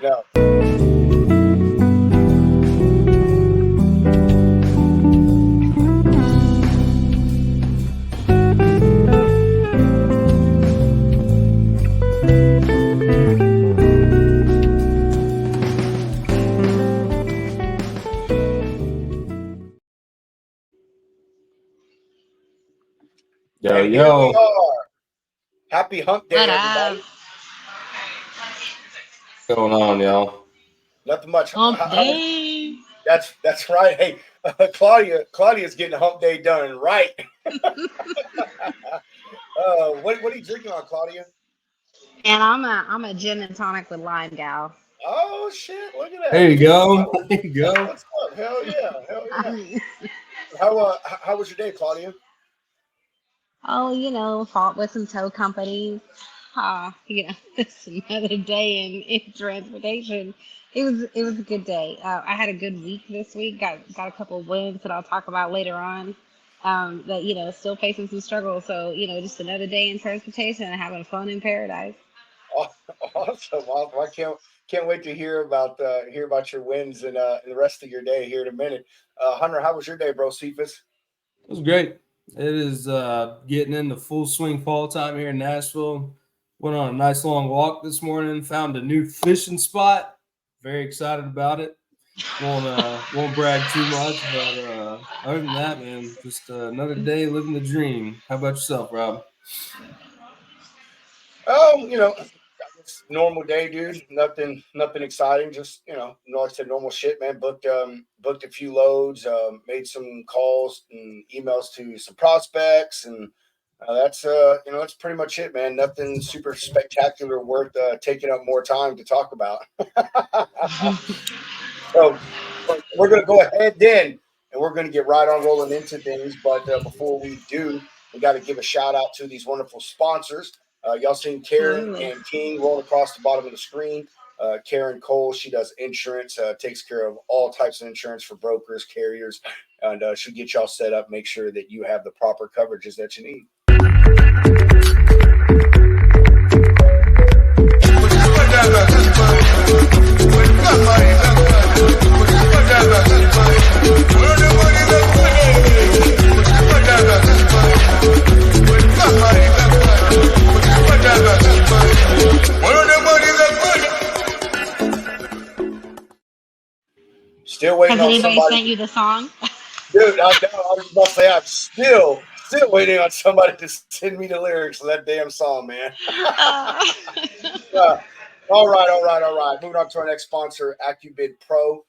No. Yo, And here we yo. are. Happy Hump What Day, up? everybody. What's going on, y'all? Nothing much. Hump How was? day. That's right. Hey, Claudia's getting Hump Day done right. What are you drinking on, Claudia? And I'm a gin and tonic with lime gal. Oh shit! Look at There that. you go. There you That's go. what's up. Hell yeah. Hell yeah. Oh, How was your day, Claudia? fought with some tow companies. It's another day in transportation. It was a good day. I had a good week this week. Got a couple of wins that I'll talk about later on. But still facing some struggles. So just another day in transportation and having fun in paradise. Aw- Awesome. Awesome. I can't wait to hear about your wins and the rest of your day here in a minute. Hunter, how was your day, bro? Cephas? It was great. It is getting into full swing fall time here in Nashville. Went on a nice long walk this morning. Found a new fishing spot. Very excited about it. Won't brag too much, but other than that, man, just another day living the dream. How about yourself, Rob? Oh, it's normal day, dude. Nothing exciting. Just like I said, normal shit, man. Booked a few loads. Made some calls and emails to some prospects, and that's pretty much it, man. Nothing super spectacular worth taking up more time to talk about. So we're going to go ahead then, and we're going to get right on rolling into things. But before we do, we got to give a shout out to these wonderful sponsors. Y'all seen Karen Absolutely. and King rolling across the bottom of the screen. Karen Cole, she does insurance, takes care of all types of insurance for brokers, carriers, and she'll get y'all set up, make sure that you have the proper coverages that you need. Still waiting Has on anybody somebody. sent you the song? Dude, I was about to say I'm still waiting on somebody to send me the lyrics of that damn song, man. Uh, Uh, all right. Moving on to our next sponsor, AccuBid Pro.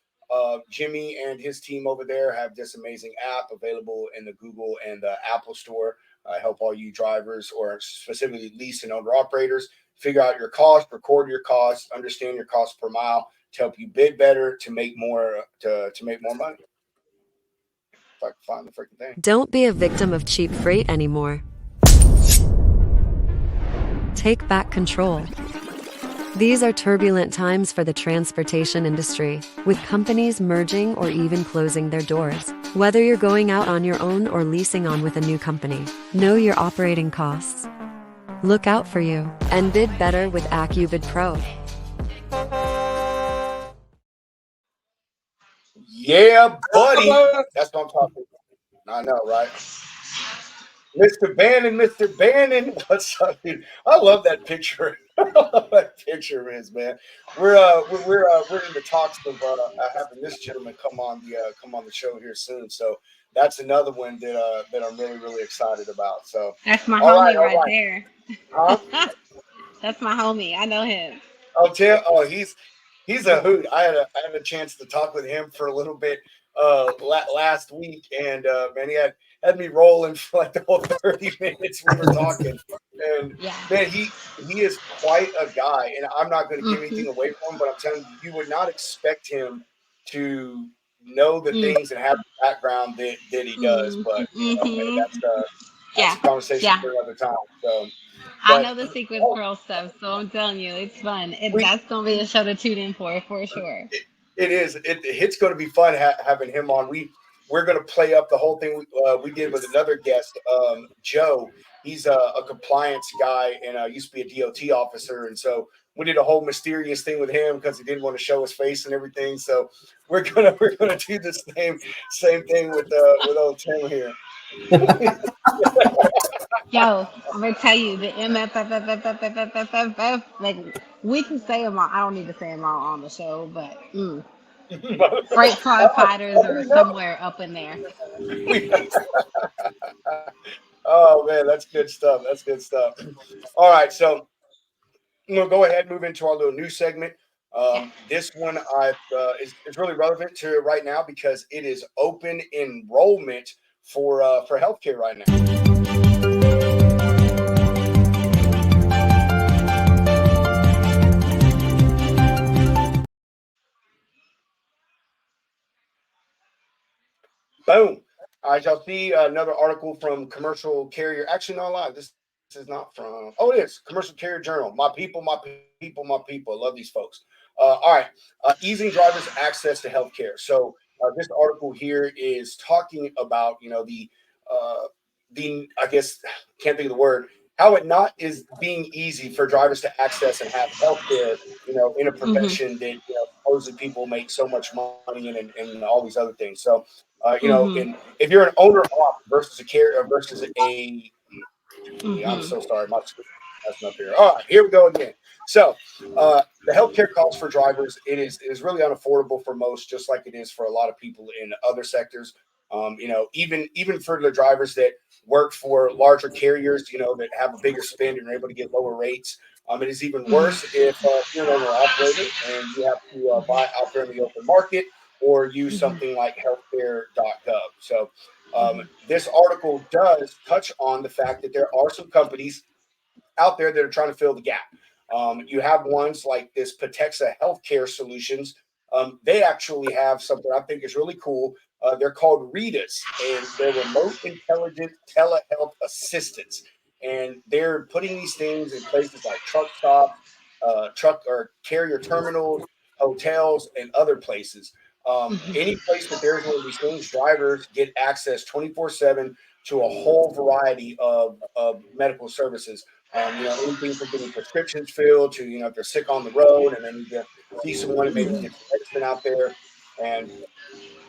Jimmy and his team over there have this amazing app available in the Google and the Apple Store. Help all you drivers or specifically lease and owner operators figure out your cost, record your costs, understand your cost per mile to help you bid better, to make more money. If I can find the freaking thing. Don't be a victim of cheap freight anymore. Take back control. These are turbulent times for the transportation industry, with companies merging or even closing their doors. Whether you're going out on your own or leasing on with a new company, know your operating costs. Look out for you and bid better with AccuBid Pro. Yeah, buddy. That's what I'm talking about. I know, right? Mr. Bannon. What's up, dude? I love that picture. I love that picture of his, man. We're in the talks of having this gentleman come on the show here soon. So that's another one that I'm really really excited about. So that's my all right, homie all right right, there. huh? That's my homie. I know him. He's a hoot. I had a chance to talk with him for a little bit last week, and man, he had me rolling for like the whole 30 minutes we were talking. And Yeah. man, he is quite a guy, and I'm not going to give Hmm. anything away from him, but I'm telling you, you would not expect him to know the things and have the background that he does. But hey, Mm-hmm. that's Yeah. a conversation Yeah. for another time. So, I but know the Secret oh, Pearl stuff, so I'm telling you, it's fun. we That's gonna be a show to tune in for sure. it is. It's going to be fun having him on. We're going to play up the whole thing we did with another guest, Joe. He's a compliance guy and used to be a DOT officer, and so we did a whole mysterious thing with him because he didn't want to show his face and everything. So we're gonna do the same thing with old Tim here. Yo, I'm gonna tell you the MFFFFFFFFF. Like we can say them all. I don't need to say them all on the show, but freight fighters are somewhere up in there. Oh man, that's good stuff. That's good stuff. All right, so I'm gonna go ahead and move into our little new segment. This one is really relevant to right now because it is open enrollment for healthcare right now. Boom. All right, y'all see another article from Commercial Carrier. Actually, no lie, this is not from. Oh, it is Commercial Carrier Journal. My people, my people, my people. I love these folks. All right, easing drivers access to healthcare. So this article here is talking about the I guess can't think of the word, how it not is being easy for drivers to access and have healthcare, in a profession that supposedly people make so much money in and all these other things. So and if you're an owner op versus a carrier versus I'm so sorry, my screen messing up here. All right, here we go again. So the healthcare costs for drivers, it is really unaffordable for most, just like it is for a lot of people in other sectors. Even for the drivers that work for larger carriers, that have a bigger spend and are able to get lower rates. It is even worse if you're an owner operator and you have to buy out there in the open market or use something like healthcare.gov. So this article does touch on the fact that there are some companies out there that are trying to fill the gap. You have ones like this Patexa Healthcare Solutions. They actually have something I think is really cool. They're called REDAs, and they're remote intelligent telehealth assistants. And they're putting these things in places like truck stops, truck or carrier terminals, hotels, and other places. Any place that there's one of these things, drivers get access 24/7 to a whole variety of medical services. Anything from getting prescriptions filled to, if they're sick on the road and they need to see someone and maybe get some medicine out there. And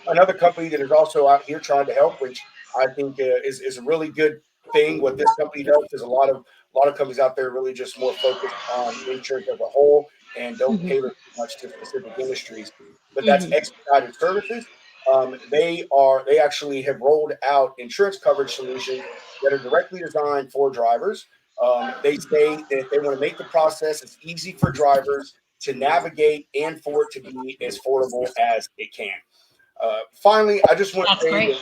another company that is also out here trying to help, which I think is a really good thing. What this company does is a lot of companies out there really just more focused on insurance as a whole and don't tailor too much to specific industries. But that's Expedited Services. They actually have rolled out insurance coverage solutions that are directly designed for drivers. They say that they want to make the process as easy for drivers to navigate and for it to be as affordable as it can. Finally, I just want to say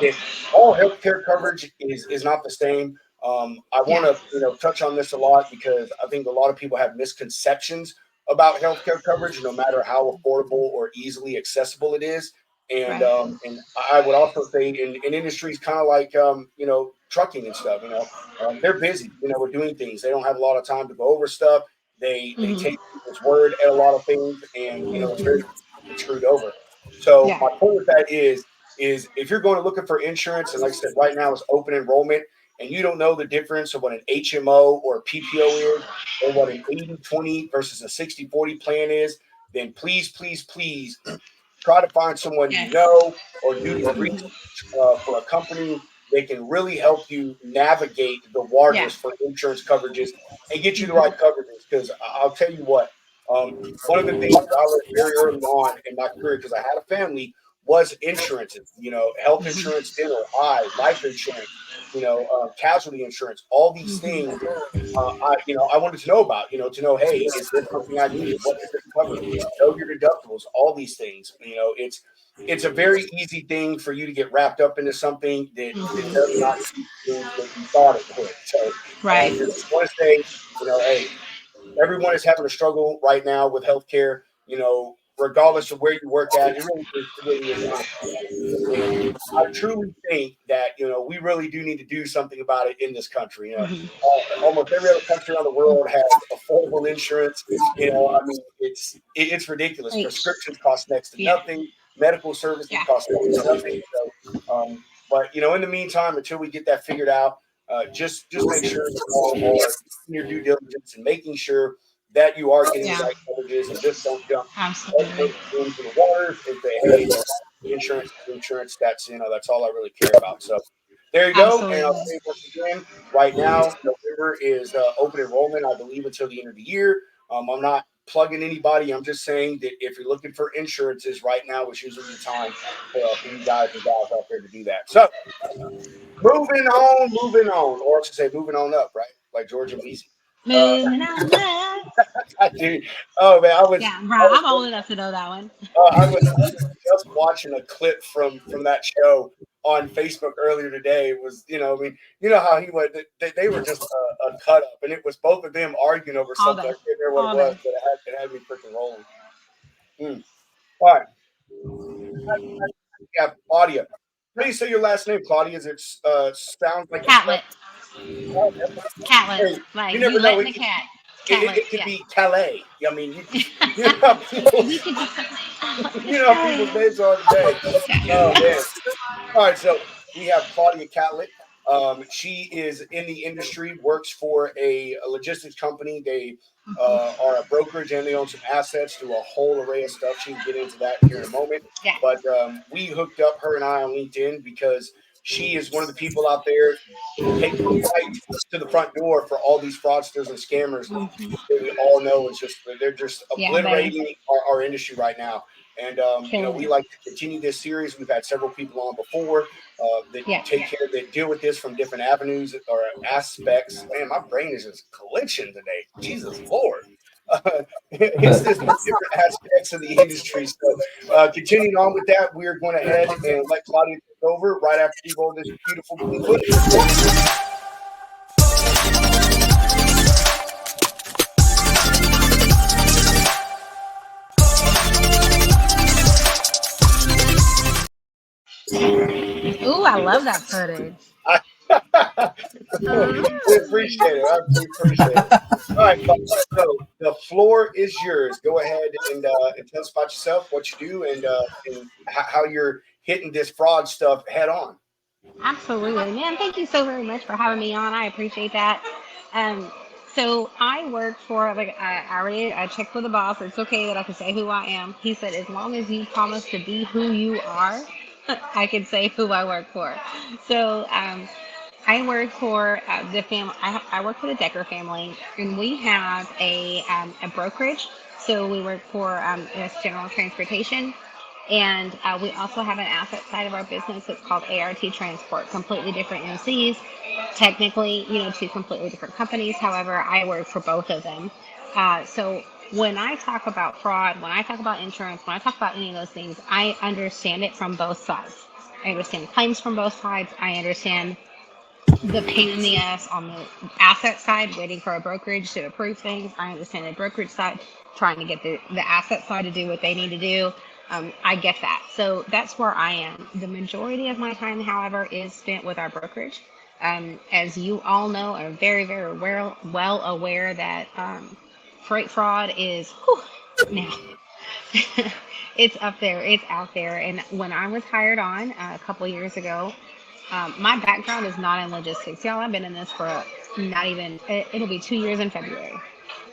that all healthcare coverage is not the same. I want to touch on this a lot because I think a lot of people have misconceptions about healthcare coverage, no matter how affordable or easily accessible it is. And I would also say in industries kind of like trucking and stuff, they're busy, with doing things. They don't have a lot of time to go over stuff. They take people's word at a lot of things, and it's very screwed over. So my point with that is if you're going looking for insurance, and like I said, right now it's open enrollment, and you don't know the difference of what an HMO or a PPO is, or what an 80-20 versus a 60-40 plan is, then please try to find someone you know or do the research for a company that can really help you navigate the waters for insurance coverages and get you the right coverages. Because I'll tell you what, one of the things that I learned very early on in my career, because I had a family, was insurances. Health insurance, dental, life insurance, casualty insurance, all these things. I wanted to know about. To know, hey, is this something I need? What does it cover? Know your deductibles, all these things. It's a very easy thing for you to get wrapped up into something that does not do what you thought it would. So, I just want to say, hey, everyone is having a struggle right now with healthcare, regardless of where you work at. It really is and I truly think that, we really do need to do something about it in this country. Almost every other country around the world has affordable insurance. It's ridiculous. Prescriptions cost next to nothing. Medical services cost next to nothing. So, but in the meantime, until we get that figured out, just make sure that you all are doing your due diligence and making sure that you are getting Yeah. the right coverages, and just don't jump Absolutely. into the waters and say, hey, insurance is insurance. That's all I really care about. So there you go. And I'll Absolutely. say once again, right now, November is open enrollment, I believe, until the end of the year. I'm not plugging anybody. I'm just saying that if you're looking for insurances right now, is usually the time for you guys and gals out there to do that. So moving on, or I should say moving on up, right? Like Georgia Weezy. Moving on up. Dude, oh man, Yeah, bro, I'm old enough to know that one. I was just watching a clip from that show on Facebook earlier today. It was, I mean, you know how he went. They were just a cut up, and it was both of them arguing over All something. I day. can't remember what All it was, day. but it had me freaking rolling. All right, yeah, Claudia. How do you say your last name, Claudia? Is it sounds like Catlet. Hey, Catlet. you Like never you know. letting the cat. Catlet. It could Yeah. be Calais. I mean, you know how people, We could just people's names are today. Oh man. All right, so we have Claudia Catlett. She is in the industry, works for a logistics company. They are a brokerage and they own some assets, do a whole array of stuff. She can get into that here in a moment. Yeah. But we hooked up, her and I, on LinkedIn because she is one of the people out there taking the fight to the front door for all these fraudsters and scammers that we all know is just they're just Yeah, obliterating our industry right now. And we like to continue this series. We've had several people on before that Yeah. that deal with this from different avenues or aspects. Man, my brain is just glitching today. Jesus Lord. It's just different aspects of the industry. So continuing on with that, we're going to head and let Claudia take over right after we roll this beautiful blue footage. Ooh, I love that footage. We appreciate it. I appreciate it. All right, so the floor is yours. Go ahead and tell us about yourself, what you do, and how you're hitting this fraud stuff head on. Absolutely, man. Thank you so very much for having me on. I appreciate that. Um, so I work for I checked with the boss. It's okay that I can say who I am. He said as long as you promise to be who you are, I can say who I work for. So I work for the family. I work for the Decker family, and we have a brokerage. So we work for US General Transportation, and we also have an asset side of our business. It's called ART Transport. Completely different MCs, technically, two completely different companies. However, I work for both of them. So when I talk about fraud, when I talk about insurance, when I talk about any of those things, I understand it from both sides. I understand claims from both sides. I understand the pain in the ass on the asset side, waiting for a brokerage to approve things. I understand the brokerage side, trying to get the asset side to do what they need to do. I get that. So that's where I am. The majority of my time, however, is spent with our brokerage. As you all know, are very, very well aware that freight fraud is, whew, now, it's up there, it's out there. And when I was hired on a couple years ago, my background is not in logistics, y'all. I've been in this for not even, it'll be 2 years in February.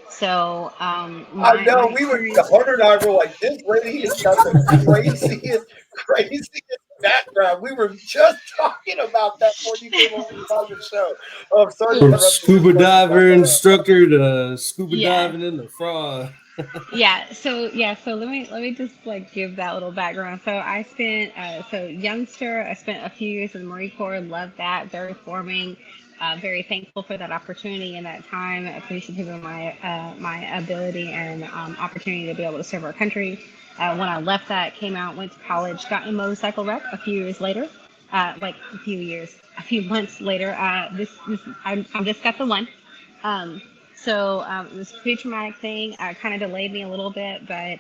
So I know my we were experience, Hunter and I were like, this lady has got the craziest background. We were just talking about that before you came on the show. Oh, I'm sorry to From interrupt you. scuba diver instructor to scuba Yeah. diving into fraud. so let me just like give that little background. So I spent youngster, I spent a few years in the Marine Corps, loved that, very forming, very thankful for that opportunity and that time, appreciative of my ability and opportunity to be able to serve our country. When I left that, came out, went to college, got in a motorcycle wreck a few years later, a few months later. I'm just got the one. It was a pretty traumatic thing. Kind of delayed me a little bit, but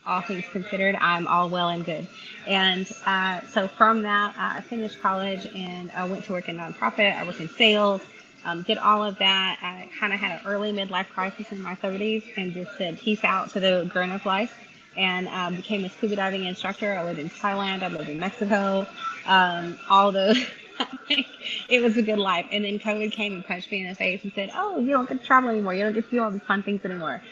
all things considered, I'm all well and good. And so from that, I finished college and I went to work in nonprofit. I worked in sales, did all of that. I kind of had an early midlife crisis in my 30s and just said peace out to the grown-up life. And became a scuba diving instructor. I lived in Thailand. I lived in Mexico. All the It was a good life. And then COVID came and punched me in the face and said, "Oh, you don't get to travel anymore. You don't get to do all these fun things anymore."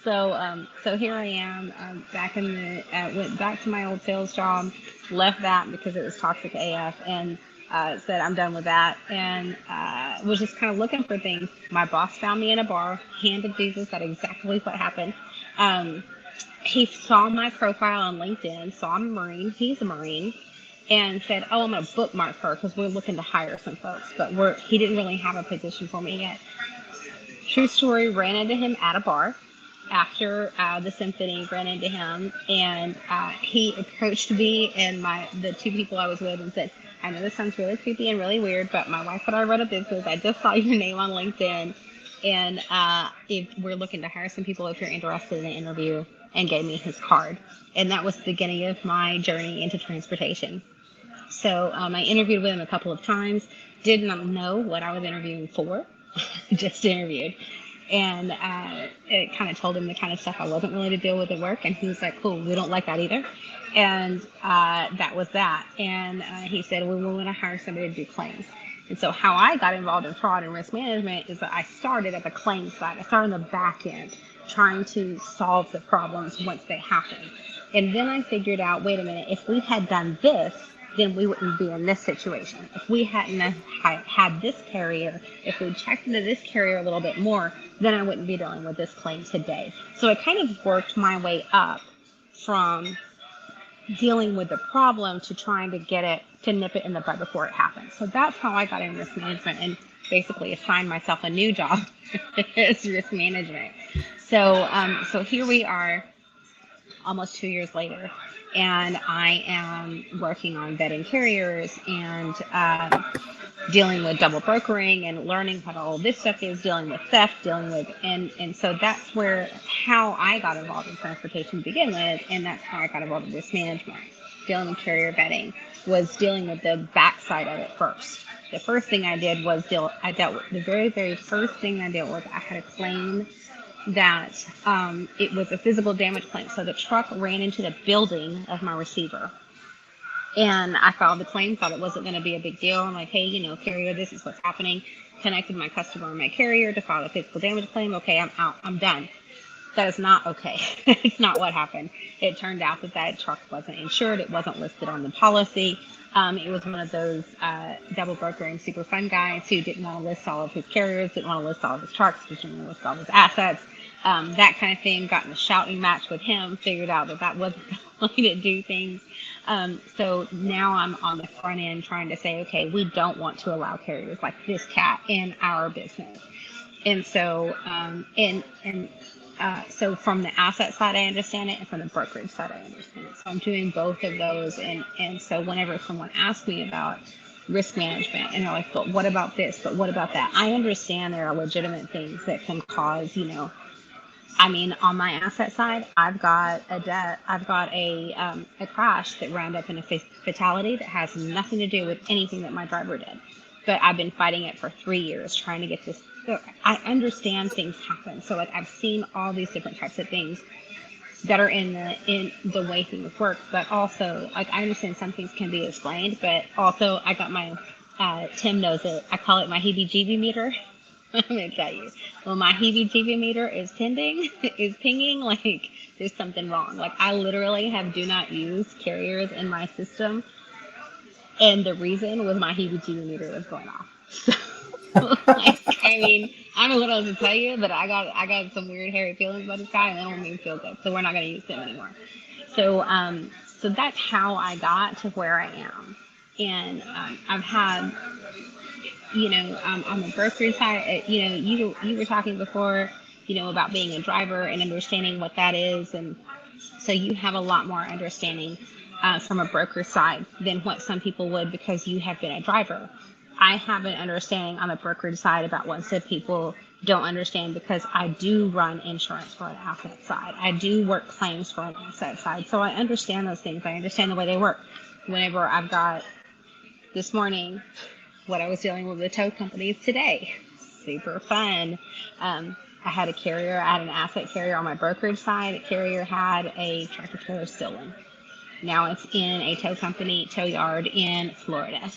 So here I am, back in went back to my old sales job, left that because it was toxic AF, and said I'm done with that, and was just kind of looking for things. My boss found me in a bar, hand of Jesus, that's exactly what happened. Um, he saw my profile on LinkedIn, saw I'm a Marine, he's a Marine, and said, "Oh, I'm gonna bookmark her because we're looking to hire some folks, but he didn't really have a position for me yet." True story, ran into him at a bar after the symphony, ran into him, and he approached me and the two people I was with and said, "I know this sounds really creepy and really weird, but my wife and I run a business. I just saw your name on LinkedIn, and if we're looking to hire some people if you're interested in an interview," and gave me his card. And that was the beginning of my journey into transportation. So I interviewed with him a couple of times, did not know what I was interviewing for, just interviewed. And it kind of told him the kind of stuff I wasn't willing to deal with at work. And he was like, "Cool, we don't like that either." And that was that. And he said, "We want to hire somebody to do claims." And so how I got involved in fraud and risk management is that I started at the claims side. I started on the back end, trying to solve the problems once they happen. And then I figured out, wait a minute, if we had done this, then we wouldn't be in this situation. If we hadn't had this carrier, if we checked into this carrier a little bit more, then I wouldn't be dealing with this claim today. So I kind of worked my way up from dealing with the problem to trying to get it, to nip it in the bud before it happens. So that's how I got in risk management and basically assigned myself a new job as risk management. So here we are almost 2 years later, and I am working on vetting carriers and dealing with double brokering and learning what all this stuff is, dealing with theft, and so that's how I got involved in transportation to begin with, and that's how I got involved in risk management. Dealing with carrier vetting was dealing with the backside of it first. The first thing I did was the very first thing I dealt with, I had a claim that it was a physical damage claim. So the truck ran into the building of my receiver. And I filed the claim, thought it wasn't going to be a big deal. I'm like, "Hey, carrier, this is what's happening." Connected my customer and my carrier to file a physical damage claim. Okay, I'm out. I'm done. That is not okay. It's not what happened. It turned out that truck wasn't insured. It wasn't listed on the policy. It was one of those double brokering super fun guys who didn't want to list all of his carriers, didn't want to list all of his trucks, didn't want to list all of his assets, that kind of thing. Got in a shouting match with him, figured out that wasn't the way to do things. So now I'm on the front end trying to say, okay, we don't want to allow carriers like this cat in our business. And so, so from the asset side, I understand it, and from the brokerage side, I understand it. So I'm doing both of those. And so whenever someone asks me about risk management and they're like, "But what about this? But what about that?" I understand there are legitimate things that can cause, on my asset side, I've got a crash that wound up in a fatality that has nothing to do with anything that my driver did. But I've been fighting it for 3 years, trying to get this. So I understand things happen. So I've seen all these different types of things that are in the way things work. But also, I understand some things can be explained. But also, I got my Tim knows it. I call it my heebie-jeebie meter. I'm gonna tell you, when my heebie-jeebie meter is pinging, like there's something wrong. Like I literally have do not use carriers in my system, and the reason was my heebie-jeebie meter was going off. So, I'm a little to tell you, but I got some weird hairy feelings about this guy, and they don't make me feel good. So we're not gonna use him anymore. So so that's how I got to where I am, and I've had. On the brokerage side, you were talking before, about being a driver and understanding what that is. And so you have a lot more understanding from a broker side than what some people would because you have been a driver. I have an understanding on the brokerage side about what some people don't understand because I do run insurance for an asset side. I do work claims for an asset side. So I understand those things. I understand the way they work. Whenever I've got this morning, what I was dealing with tow companies today. Super fun. I had a carrier, I had an asset carrier on my brokerage side. A carrier had a tractor trailer stolen. Now it's in a tow company, tow yard in Florida.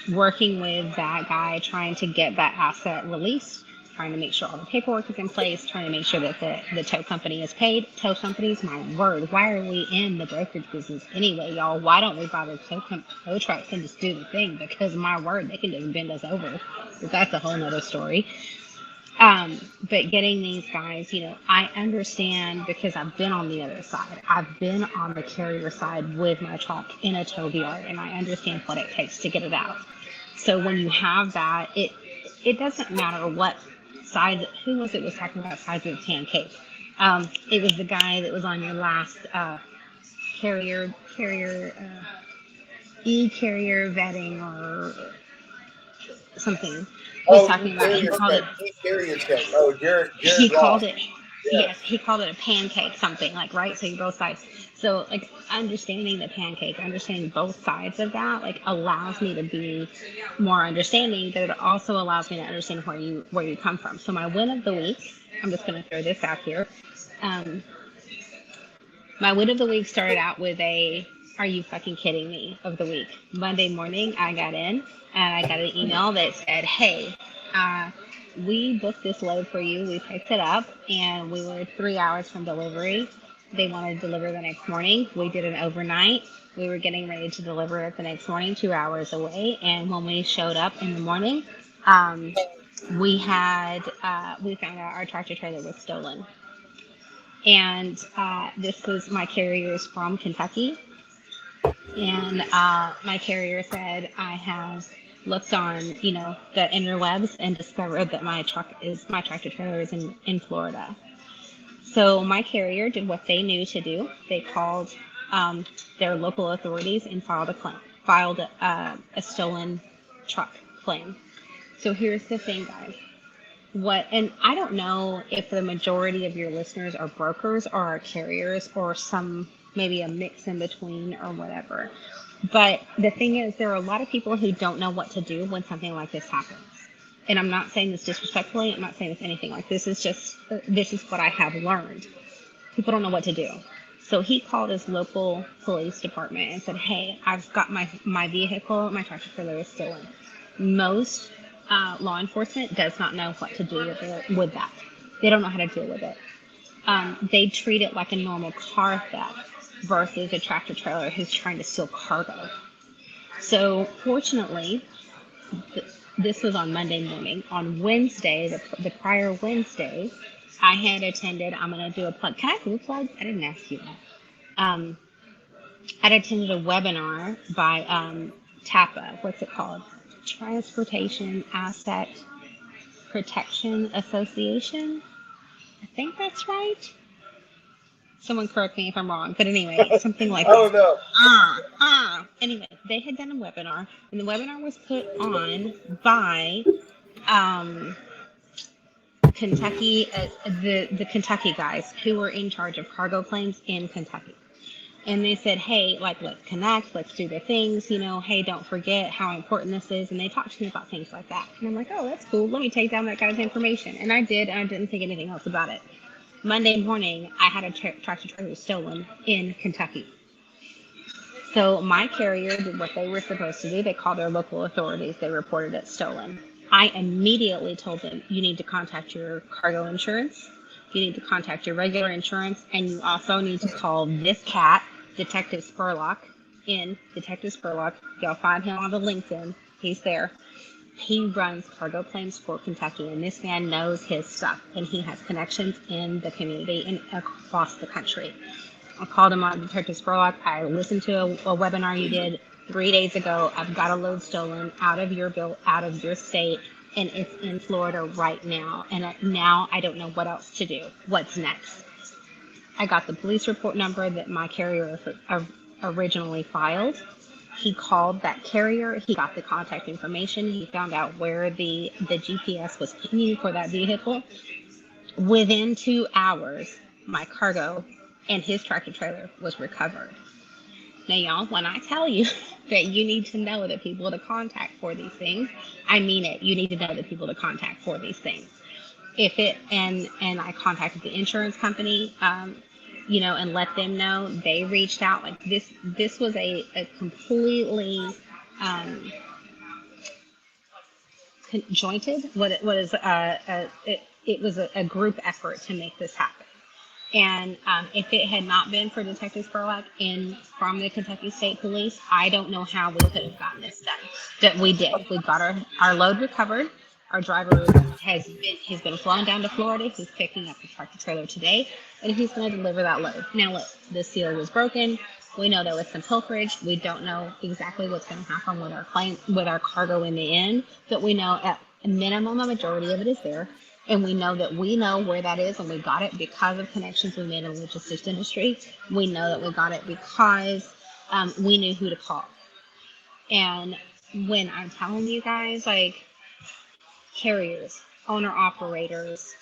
working with that guy, trying to get that asset released, trying to make sure all the paperwork is in place, trying to make sure that the tow company is paid. Tow companies, my word, why are we in the brokerage business anyway, y'all? Why don't we buy the tow trucks and just do the thing? Because my word, they can just bend us over. But that's a whole nother story. But getting these guys, I understand because I've been on the other side. I've been on the carrier side with my truck in a tow yard, and I understand what it takes to get it out. So when you have that, it doesn't matter what side. Who was talking about sides of the pancake? It was the guy that was on your last carrier e-carrier vetting or something. Was talking about carrier check. Oh, Jared he Ross. called it Yeah. yes, he called it a pancake something, like, right? So you both sides. So like understanding the pancake, understanding both sides of that, like, allows me to be more understanding, but it also allows me to understand where you come from. So my win of the week, I'm just going to throw this out here. My win of the week started out with a "Are you fucking kidding me?" of the week. Monday morning, I got in and I got an email that said, "Hey, we booked this load for you. We picked it up and we were 3 hours from delivery. They wanted to deliver the next morning. We did an overnight. We were getting ready to deliver it the next morning, 2 hours away. And when we showed up in the morning, we found out our tractor trailer was stolen. And this was my carrier's from Kentucky. And my carrier said, I have looked on, the interwebs and discovered that my tractor trailer is in Florida. So my carrier did what they knew to do. They called their local authorities and filed a stolen truck claim. So here's the thing, guys. And I don't know if the majority of your listeners are brokers or are carriers or maybe a mix in between or whatever. But the thing is, there are a lot of people who don't know what to do when something like this happens. And I'm not saying this disrespectfully. I'm not saying this anything like this. This is what I have learned. People don't know what to do. So he called his local police department and said, "Hey, I've got my vehicle, my tractor trailer is stolen." Most law enforcement does not know what to do with that. They don't know how to deal with it. They treat it like a normal car theft versus a tractor trailer who's trying to steal cargo. So fortunately, this was on Monday morning. On Wednesday, the prior Wednesday, I had attended, I'm going to do a plug. Can I do a plug? I didn't ask you that. I'd attended a webinar by TAPA. What's it called? Transportation Asset Protection Association. I think that's right. Someone correct me if I'm wrong, but anyway, something like that. I don't know. Anyway, they had done a webinar, and the webinar was put on by Kentucky, the Kentucky guys who were in charge of cargo claims in Kentucky. And they said, "Hey, let's connect, let's do the things, hey, don't forget how important this is." And they talked to me about things like that. And I'm like, "Oh, that's cool. Let me take down that guy's information." And I did, and I didn't think anything else about it. Monday morning, I had a tractor trailer stolen in Kentucky. So my carrier did what they were supposed to do. They called their local authorities. They reported it stolen. I immediately told them, "You need to contact your cargo insurance. You need to contact your regular insurance. And you also need to call this cat, Detective Spurlock, Y'all find him on the LinkedIn. He's there. He runs cargo claims for Kentucky, and this man knows his stuff, and he has connections in the community and across the country." I called him on Detective Spurlock. I listened to a webinar you did 3 days ago. I've got a load stolen out of your state, and it's in Florida right now. And now I don't know what else to do. What's next? I got the police report number that my carrier originally filed. He called that carrier. He got the contact information. He found out where the GPS was pinging for that vehicle. Within 2 hours, my cargo and his tractor trailer was recovered. Now, y'all, when I tell you that you need to know the people to contact for these things, I mean it. You need to know the people to contact for these things. And I contacted the insurance company, and let them know. They reached out. Like this was a completely conjointed. It was a group effort to make this happen. And if it had not been for Detective Spurlock from the Kentucky State Police, I don't know how we could have gotten this done. That we did. We got our load recovered. Our driver he's been flown down to Florida. He's picking up the tractor trailer today, and he's going to deliver that load. Now, look, the seal was broken. We know there was some pilferage. We don't know exactly what's going to happen with our cargo in the end, but we know at a minimum, a majority of it is there. And we know where that is, and we got it because of connections we made in the logistics industry. We know that we got it because we knew who to call. And when I'm telling you guys, like, carriers, owner-operators,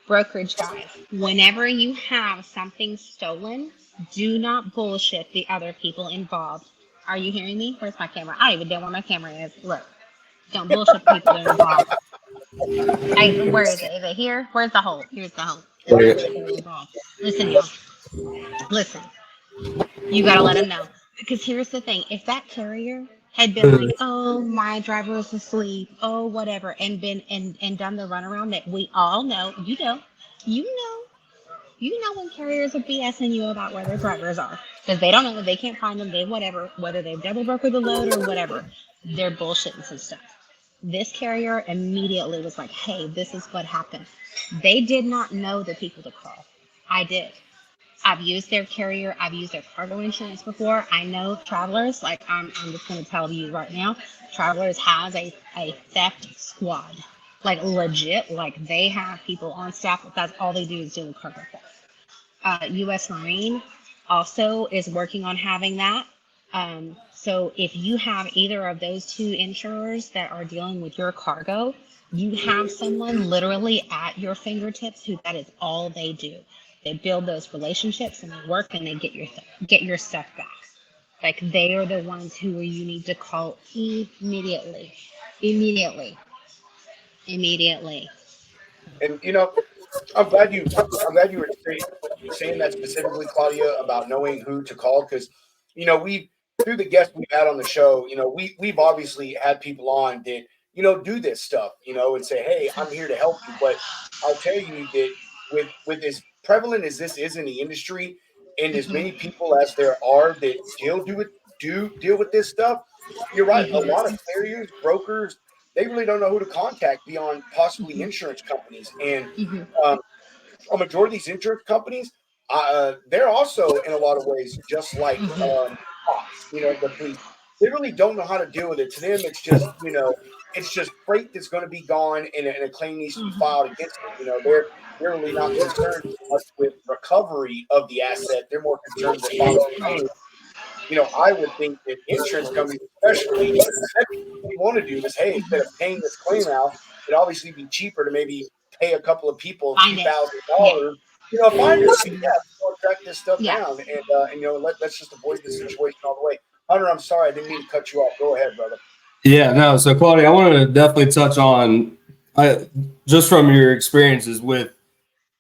brokerage guys, whenever you have something stolen, do not bullshit the other people involved. Are you hearing me? Where's my camera? I don't even know where my camera is. Look, don't bullshit the people that are involved. Where is it? Is it here? Where's the hole? Here's the hole. Listen, y'all. Listen. You gotta let them know. Because here's the thing. If that carrier had been like, oh, my driver is asleep, oh, whatever, and done the runaround that we all know, you know when carriers are BSing you about where their drivers are. Because they don't know, they can't find them, whether they've double brokered the load or whatever, they're bullshitting some stuff. This carrier immediately was like, hey, this is what happened. They did not know the people to call. I did. I've used their carrier. I've used their cargo insurance before. I know Travelers, like I'm just going to tell you right now, Travelers has a theft squad. Like legit, like they have people on staff. That's all they do is deal with cargo theft. U.S. Marine also is working on having that. So if you have either of those two insurers that are dealing with your cargo, you have someone literally at your fingertips who that is all they do. They build those relationships and they work and they get your stuff back. Like they are the ones who you need to call immediately. And you know, I'm glad you were saying that specifically, Claudia, about knowing who to call, because you know through the guests we've had on the show, you know, we've obviously had people on that, you know, do this stuff, you know, and say, hey, I'm here to help you. But I'll tell you that with as prevalent as this is in the industry, and as many people as there are that do deal with this stuff, you're right. A lot of carriers, brokers, they really don't know who to contact beyond possibly insurance companies. And a majority of these insurance companies, they're also in a lot of ways just like cops, you know, the police. They really don't know how to deal with it. To them, it's just, you know, it's just freight that's going to be gone, and a claim needs to be filed against it. You know, they're really not concerned much with recovery of the asset. They're more concerned with filing a claim. You know, I would think that insurance companies, especially, what they want to do is, hey, instead of paying this claim out, it'd obviously be cheaper to maybe pay a couple of people $2,000. You know, finders, track this stuff down, and you know, let's just avoid this situation all the way. Hunter, I'm sorry, I didn't mean to cut you off. Go ahead, brother. Yeah, no. So, Claudia, I want to definitely touch on just from your experiences with,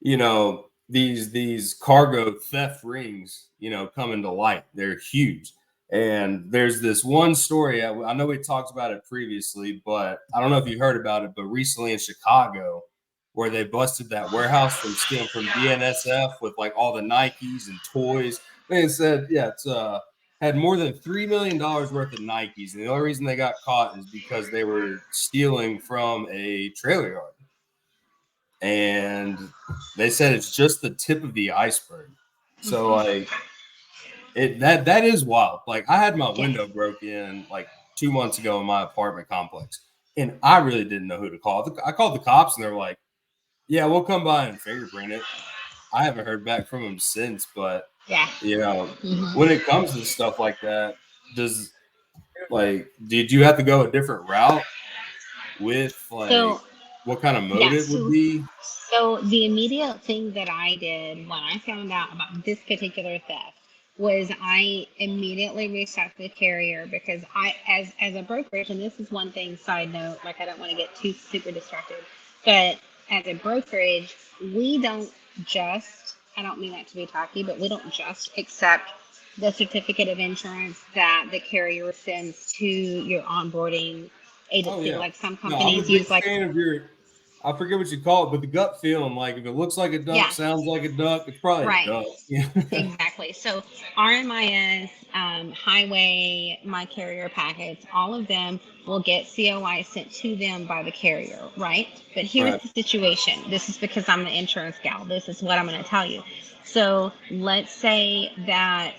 you know, these cargo theft rings, you know, coming to light. They're huge. And there's this one story, I know we talked about it previously, but I don't know if you heard about it, but recently in Chicago, where they busted that warehouse from stealing from BNSF with like all the Nikes and toys. They said, it's had more than $3 million worth of Nikes. And the only reason they got caught is because they were stealing from a trailer yard. And they said it's just the tip of the iceberg. So like that is wild. Like I had my window broke in like 2 months ago in my apartment complex, and I really didn't know who to call. I called the cops, and they were like, "Yeah, we'll come by and fingerprint it." I haven't heard back from them since, but you know, when it comes to stuff like that, did you have to go a different route with like? What kind of motive would be? So the immediate thing that I did when I found out about this particular theft was I immediately reached out to the carrier, because I, as a brokerage, and this is one thing, side note, like I don't want to get too super distracted, but as a brokerage, we don't just, I don't mean that to be tacky, but we don't just accept the certificate of insurance that the carrier sends to your onboarding Oh agency. yeah. Like some No, I'm a companies big use like, fan of your. I forget what you call it, but the gut feeling. Like if it looks like a duck, yeah, sounds like a duck, it's probably a right. duck. Yeah. Exactly. So RMIS, Highway, My Carrier packets, all of them will get COI sent to them by the carrier, right? But here's Right. the situation. This is because I'm the insurance gal. This is what I'm going to tell you. So let's say that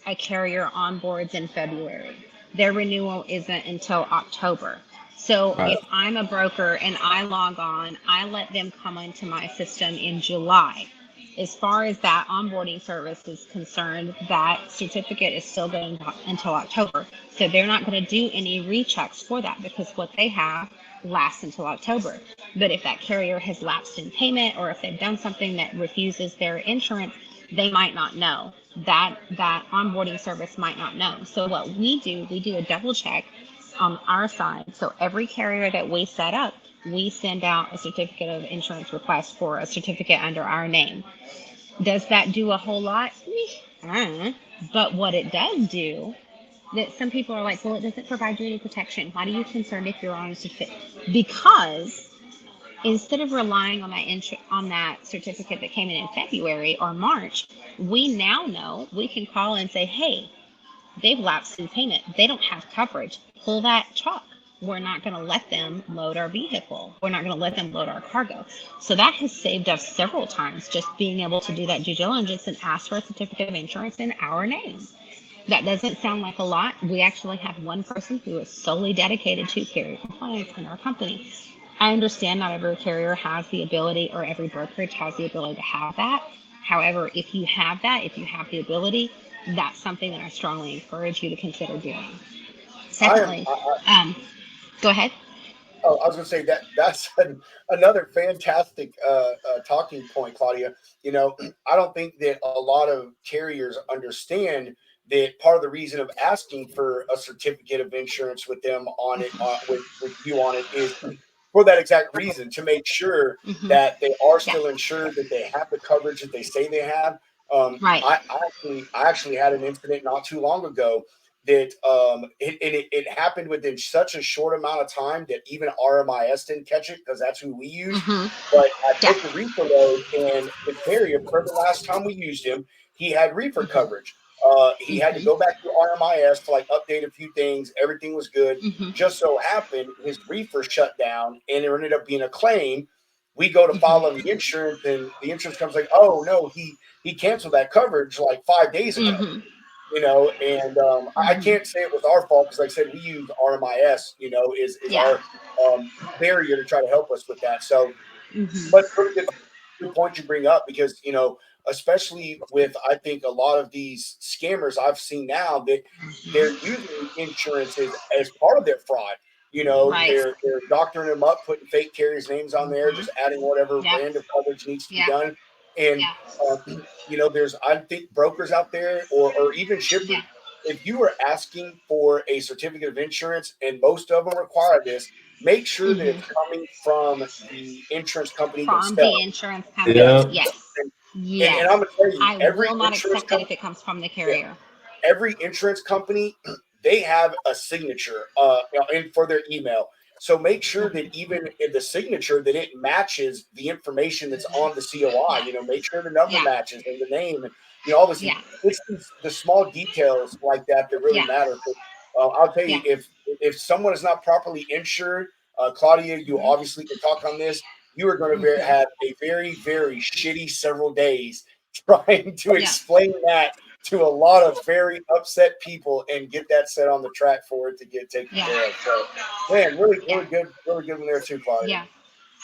a carrier onboards in February. Their renewal isn't until October. So Right. if I'm a broker and I log on, I let them come into my system in July. As far as that onboarding service is concerned, that certificate is still going until October. So they're not going to do any rechecks for that because what they have lasts until October. But if that carrier has lapsed in payment or if they've done something that refuses their insurance, they might not know. That onboarding service might not know. So what we do a double check on our side. So every carrier that we set up, we send out a certificate of insurance request for a certificate under our name. Does that do a whole lot? I don't know. But what it does do, that some people are like, well, it doesn't provide you any protection. Why are you concerned if you're on a certificate? Because instead of relying on that certificate that came in February or March, we now know we can call and say, hey, they've lapsed in payment. They don't have coverage. Pull that truck. We're not going to let them load our vehicle. We're not going to let them load our cargo. So that has saved us several times just being able to do that due diligence and ask for a certificate of insurance in our name. That doesn't sound like a lot. We actually have one person who is solely dedicated to carrier compliance in our company. I understand not every carrier has the ability or every brokerage has the ability to have that. However, if you have that, if you have the ability, that's something that I strongly encourage you to consider doing. I am. Secondly, go ahead. Oh, I was going to say that's another fantastic talking point, Claudia. You know, I don't think that a lot of carriers understand that part of the reason of asking for a certificate of insurance with them on it, with you on it, is for that exact reason, to make sure Hmm. that they are Yeah, still insured, that they have the coverage that they say they have. right. I actually had an incident not too long ago that it happened within such a short amount of time that even RMIS didn't catch it because that's who we use. Hmm. But I Yeah. booked a reefer load, and the carrier, for the last time we used him, he had reefer Hmm. coverage. He had to Hmm. go back to RMIS to like update a few things. Everything was good. Hmm. Just so happened his reefer shut down, and there ended up being a claim. We go to file on the insurance, and the insurance comes like, "Oh no, he canceled that coverage like 5 days ago." Hmm. And I Hmm. can't say it was our fault because, like I said, we use RMIS. Is Yeah. our barrier to try to help us with that. So, Hmm. but really good point you bring up because especially with I think a lot of these scammers I've seen now that they're using insurances as part of their fraud. Right. They're doctoring them up, putting fake carriers' names on there, Hmm. just adding whatever Yeah. brand of coverage needs to be Yeah. done. And Yeah. there's I think brokers out there or even Yeah. shippers. If you are asking for a certificate of insurance, and most of them require this, make sure that Hmm. it's coming from the insurance company From themselves. the insurance company. Yes. Yeah. Yes. And I'm Yes. gonna tell you, I will not accept it if it comes from the carrier. every insurance company, they have a signature in for their email. So make sure that even in the signature that it matches the information that's on the COI. Yeah. Make sure the number Yeah. matches and the name, and all this. Yeah. It's the small details like that that really Yeah. matter. I'll tell you, Yeah. if someone is not properly insured, Claudia, you Hmm. obviously can talk on this. You are going to Hmm. have a very, very shitty several days trying to Yeah. explain that to a lot of very upset people and get that set on the track for it to get taken Yeah. care of. So, man, really, Yeah. really good one there too, Claudia. Yeah.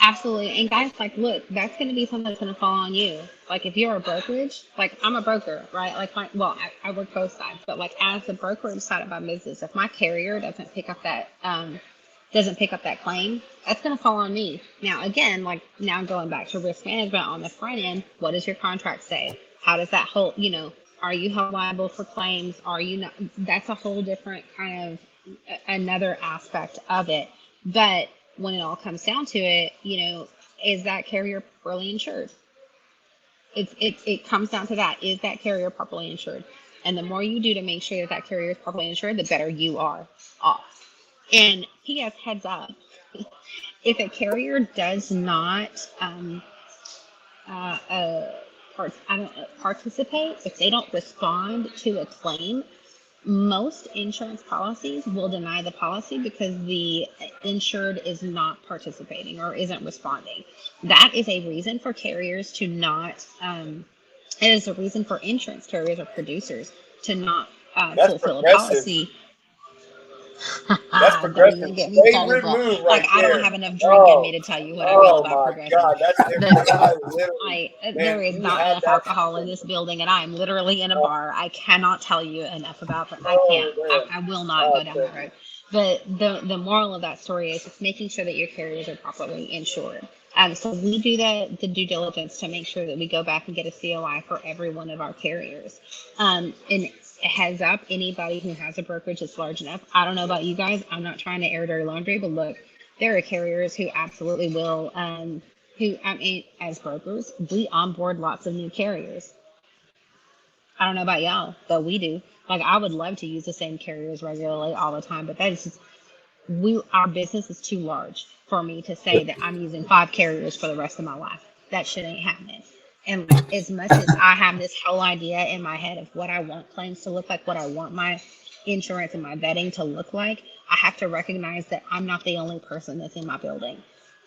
Absolutely. And guys, like, look, that's going to be something that's going to fall on you. Like, if you're a brokerage, like, I'm a broker, right? Like, I work both sides, but like, as the brokerage side of my business, if my carrier doesn't pick up that claim, that's going to fall on me. Now, again, like, now going back to risk management on the front end, what does your contract say? How does that whole, are you held liable for claims? Are you not? That's a whole different kind of another aspect of it. But when it all comes down to it, is that carrier properly insured? It comes down to that. Is that carrier properly insured? And the more you do to make sure that that carrier is properly insured, the better you are off. And P.S. heads up, if a carrier does not uh, uh, participate, if they don't respond to a claim, most insurance policies will deny the policy because the insured is not participating or isn't responding. That is a reason for carriers to not, it is a reason for insurance carriers or producers to not That's fulfill a progressive. policy. That's Don't progressive. even get me started, Favorite bro. move Like right I don't there. have enough drink in Oh, me to tell you what I feel oh about my progressive. God, that's different. I literally, There man, is we not had enough that. alcohol in this building, and I'm literally in a bar. I cannot tell you enough about that. I Oh can't. man, I will not go down okay. that road. But the moral of that story is just making sure that your carriers are properly insured. So we do the due diligence to make sure that we go back and get a COI for every one of our carriers. And heads up, anybody who has a brokerage that's large enough. I don't know about you guys. I'm not trying to air dirty laundry, but look, there are carriers who absolutely will. Who I mean, as brokers, we onboard lots of new carriers. I don't know about y'all, but we do. Like I would love to use the same carriers regularly all the time, but that is just our business is too large for me to say that I'm using 5 carriers for the rest of my life. That shit ain't happening. And as much as I have this whole idea in my head of what I want claims to look like, what I want my insurance and my vetting to look like, I have to recognize that I'm not the only person that's in my building.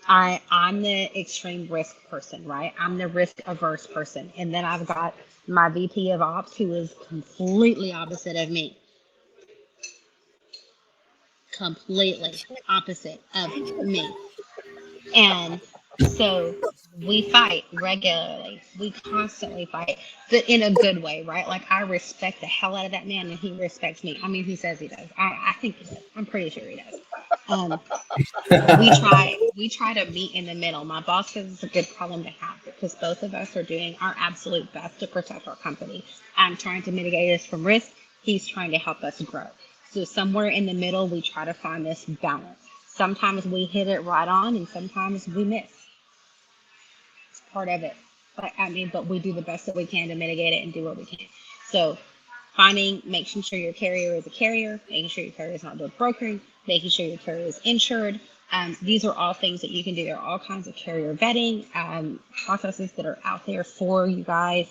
I'm the extreme risk person, right? I'm the risk averse person. And then I've got my VP of ops who is completely opposite of me. Completely opposite of me. And so we fight regularly. We constantly fight, but in a good way, right? Like I respect the hell out of that man, and he respects me. I mean, he says he does. I think he does. I'm pretty sure he does. We try to meet in the middle. My boss says it's a good problem to have because both of us are doing our absolute best to protect our company. I'm trying to mitigate us from risk. He's trying to help us grow. So somewhere in the middle, we try to find this balance. Sometimes we hit it right on, and sometimes we miss. It's part of it. But we do the best that we can to mitigate it and do what we can. So making sure your carrier is a carrier, making sure your carrier is not doing brokering, making sure your carrier is insured. These are all things that you can do. There are all kinds of carrier vetting processes that are out there for you guys.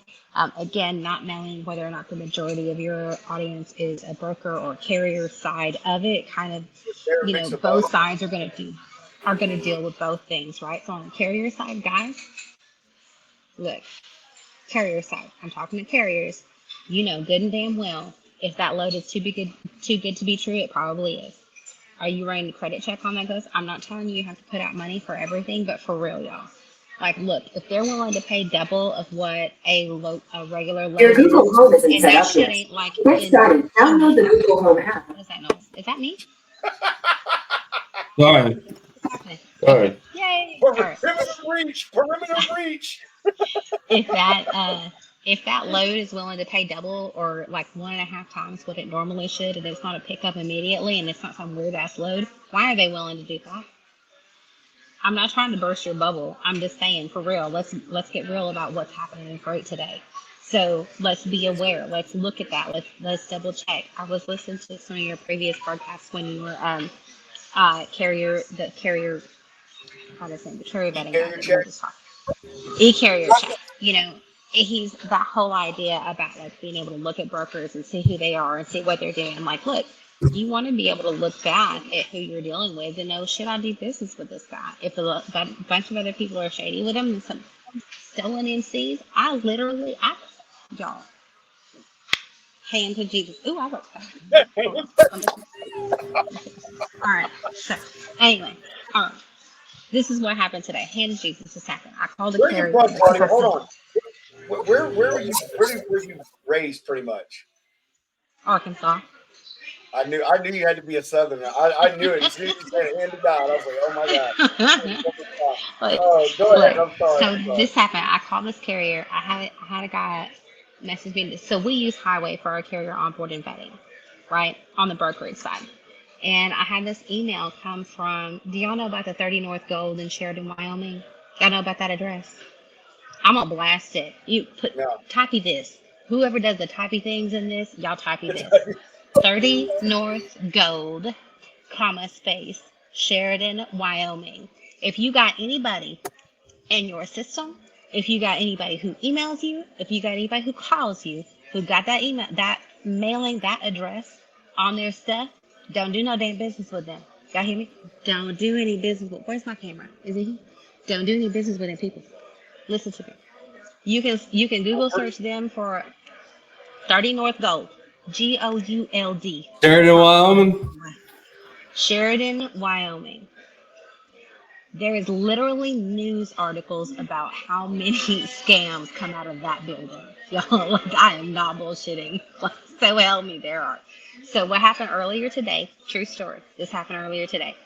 Again, not knowing whether or not the majority of your audience is a broker or carrier side of it, kind of, They're a mix of both both. sides are going to deal with both things, right? So on the carrier side, guys, look, carrier side, I'm talking to carriers. You know good and damn well if that load is too good to be true, it probably is. Are you running a credit check on that goes? I'm not telling you have to put out money for everything, but for real, y'all. Like, look, if they're willing to pay double of what a regular Your load Google is, Home isn't and set that up shit yet. ain't like Get in started. 2 Download the minutes. Google Home app. What is that noise? Is that me? Sorry. What's happening? Sorry. Okay. Yay! All right. Perimeter breach. If that load is willing to pay double or like 1.5 times what it normally should, and it's not a pickup immediately, and it's not some weird ass load, why are they willing to do that? I'm not trying to burst your bubble. I'm just saying, for real, let's get real about what's happening in freight today. So let's be aware. Let's look at that. Let's double check. I was listening to some of your previous podcasts when you were carrier how to say the carrier vetting guy Carrier that we were check. just talking. E-carrier check. He's that whole idea about like being able to look at brokers and see who they are and see what they're doing. I'm like, look, you want to be able to look back at who you're dealing with and know, should I do business with this guy? If a bunch of other people are shady with him and some stolen MCs, y'all, hand to Jesus. Ooh, I got that. Hold on. All right. So anyway, all right. This is what happened today. Hand to Jesus a second. I called the Where are you carrier from, because buddy? I Hold said, on. Where were you? Were you raised? Pretty much. Arkansas. I knew you had to be a Southerner. I knew it. As soon as you said hand to God, I was like, oh my God. Look, Oh, go ahead. I'm sorry. so this happened. I called this carrier. I had a guy message me. So we use Highway for our carrier onboard and vetting, right, on the brokerage side. And I had this email come from, do y'all know about the 30 North Gold in Sheridan, Wyoming? Y'all know about that address? I'm going to blast it. Typey this. Whoever does the typey things in this, y'all typey this. 30 North Gold comma, space, Sheridan, Wyoming. If you got anybody in your system, if you got anybody who emails you, if you got anybody who calls you, who got that email, that mailing, that address on their stuff, don't do no damn business with them. Y'all hear me? Don't do any business with. Where's my camera? Is it here? Don't do any business with them people. Listen to me. You can Google search them for 30 North Gold. GOULD. Sheridan, Wyoming. Sheridan, Wyoming. There is literally news articles about how many scams come out of that building. Y'all, like, I am not bullshitting. Like, so help me, there are. So what happened earlier today, true story, this happened earlier today.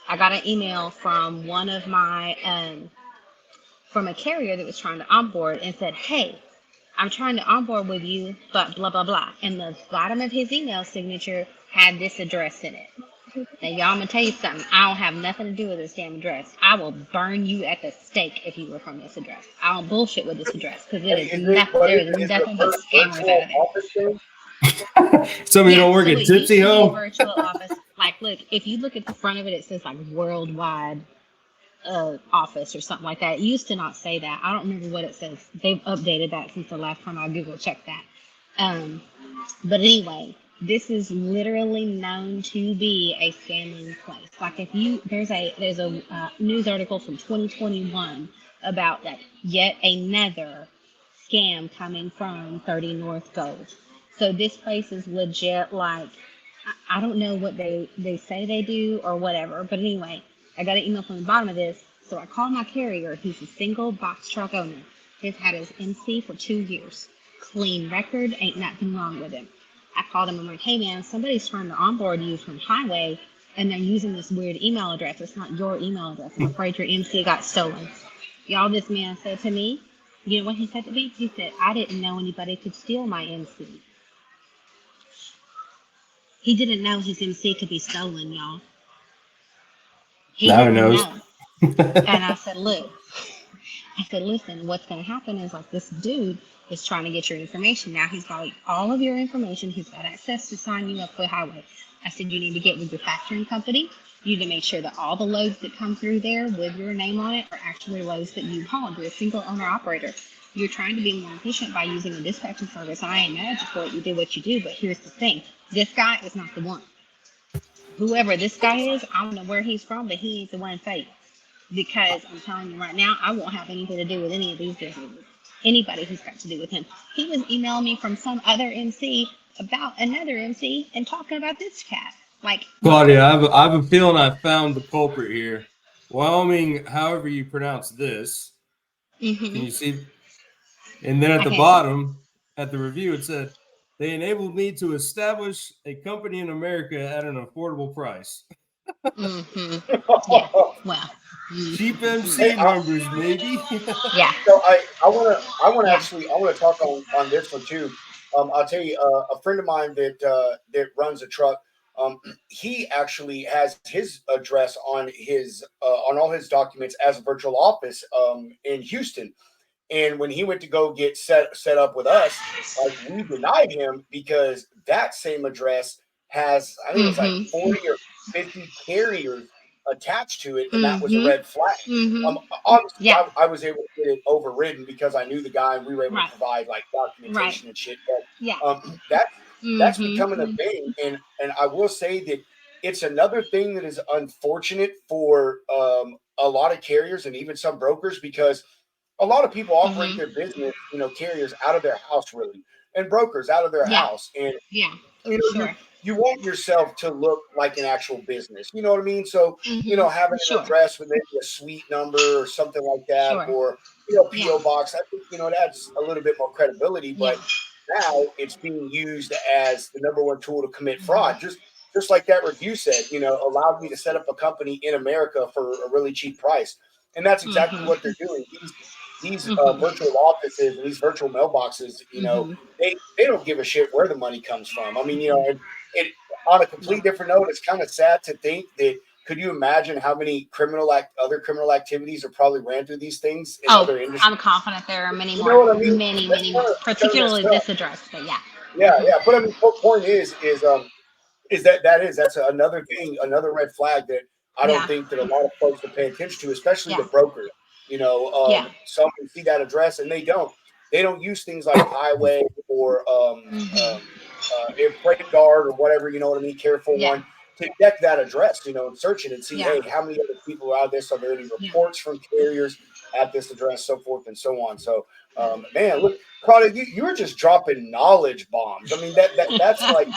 I got an email from one of my, from a carrier that was trying to onboard and said, hey, I'm trying to onboard with you, but blah, blah, blah. And the bottom of his email signature had this address in it. Now, y'all, I'm going to tell you something. I don't have nothing to do with this damn address. I will burn you at the stake if you were from this address. I don't bullshit with this address because there is nothing but scammers out of there. Some of you don't work at Gypsy Home. Virtual office. Like, look, if you look at the front of it, it says like worldwide office or something like that. It used to not say that. I don't remember what it says. They've updated that since the last time I Google checked that. But anyway, this is literally known to be a scamming place. Like if you, there's a news article from 2021 about that yet another scam coming from 30 North Gold. So this place is legit. Like, I don't know what they say they do or whatever. But anyway, I got an email from the bottom of this. So I called my carrier. He's a single box truck owner. He's had his MC for 2 years. Clean record, ain't nothing wrong with him. I called him. I'm like, hey man, somebody's trying to onboard you from Highway and they're using this weird email address. It's not your email address. I'm afraid your MC got stolen. Y'all, this man said to me, you know what he said to me? He said, I didn't know anybody could steal my MC. He didn't know his MC could be stolen, y'all. He now he didn't knows. know. And I said, look, I said, listen, what's going to happen is like this dude is trying to get your information. Now he's got all of your information. He's got access to sign you up with Highway. I said, you need to get with your factoring company. You need to make sure that all the loads that come through there with your name on it are actually loads that you hauled. You're a single owner operator. You're trying to be more efficient by using a dispatching service. I ain't mad at you for it. You do what you do. But here's the thing. This guy is not the one. Whoever this guy is, I don't know where he's from, but he ain't the one for you. Because I'm telling you right now, I won't have anything to do with any of these businesses. Anybody who's got to do with him. He was emailing me from some other MC about another MC and talking about this cat. Like, Claudia, I have a feeling I found the culprit here. Wyoming, however you pronounce this. mm-hmm. Can you see? And then at the bottom, at the review, it said, they enabled me to establish a company in America at an affordable price. Mm-hmm. Yeah. Well, cheap MC numbers, maybe. Yeah. So I want to talk on this one too. I'll tell you, a friend of mine that runs a truck. He actually has his address on his on all his documents as a virtual office in Houston. And when he went to go get set up with us, like, we denied him because that same address has, I think it's like 40 or 50 carriers attached to it, and that was a red flag. Obviously, I was able to get it overridden because I knew the guy and we were able to provide like documentation and shit. But that's becoming a thing, and I will say that it's another thing that is unfortunate for a lot of carriers and even some brokers, because a lot of people operate their business, carriers out of their house, really, and brokers out of their house. And you want yourself to look like an actual business. You know what I mean? So, having an address with maybe a suite number or something like that, or, P.O. box, I think, it adds a little bit more credibility. But now it's being used as the number one tool to commit fraud. Just like that review said, allowed me to set up a company in America for a really cheap price. And that's exactly what they're doing. These virtual offices and these virtual mailboxes, they don't give a shit where the money comes from. I mean, it on a complete different note, it's kind of sad to think that, could you imagine how many other criminal activities are probably ran through these things in other industries? I'm confident there are many more, many more, particularly this address, but yeah. But I mean, the point is That's another thing, another red flag that I don't Yeah. think that a lot of folks will pay attention to, especially Yeah. the brokers. Yeah. Some can see that address and they don't. They don't use things like highway or Hmm. freight guard or whatever. You know what I mean? Careful Yeah. one to check that address. And search it and see, Yeah. hey, how many other people are out there? So are there any Yeah. reports from carriers at this address, so forth and so on. So, man, look, Claudia, you're just dropping knowledge bombs. I mean, that's like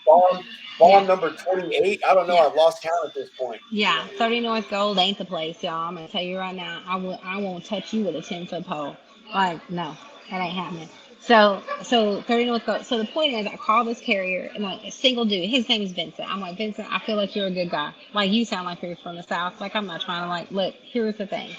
bomb Yeah. number 28. I don't know. Yeah. I've lost count at this point. Yeah. 30 North Gold ain't the place, y'all. I'm gonna tell you right now. I won't touch you with a 10-foot pole. Like, no, that ain't happening. So 30 North Gold. So the point is, I call this carrier and like a single dude. His name is Vincent. I'm like, Vincent, I feel like you're a good guy. Like, you sound like you're from the South. Like, I'm not trying to like. Look, here's the thing.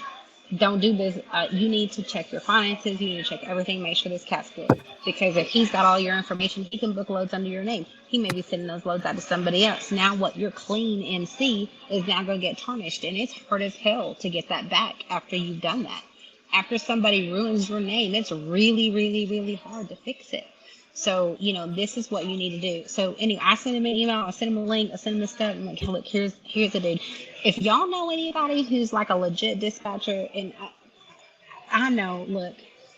Don't do this. You need to check your finances. You need to check everything. Make sure this cat's good. Because if he's got all your information, he can book loads under your name. He may be sending those loads out to somebody else. Now, what you're clean MC is now going to get tarnished. And it's hard as hell to get that back after you've done that. After somebody ruins your name, it's really, really, really hard to fix it. So, this is what you need to do. So anyway, I sent him an email, I sent him a link, I sent him a stuff. I'm like, hey, look, here's the dude. If y'all know anybody who's like a legit dispatcher, and I know, look,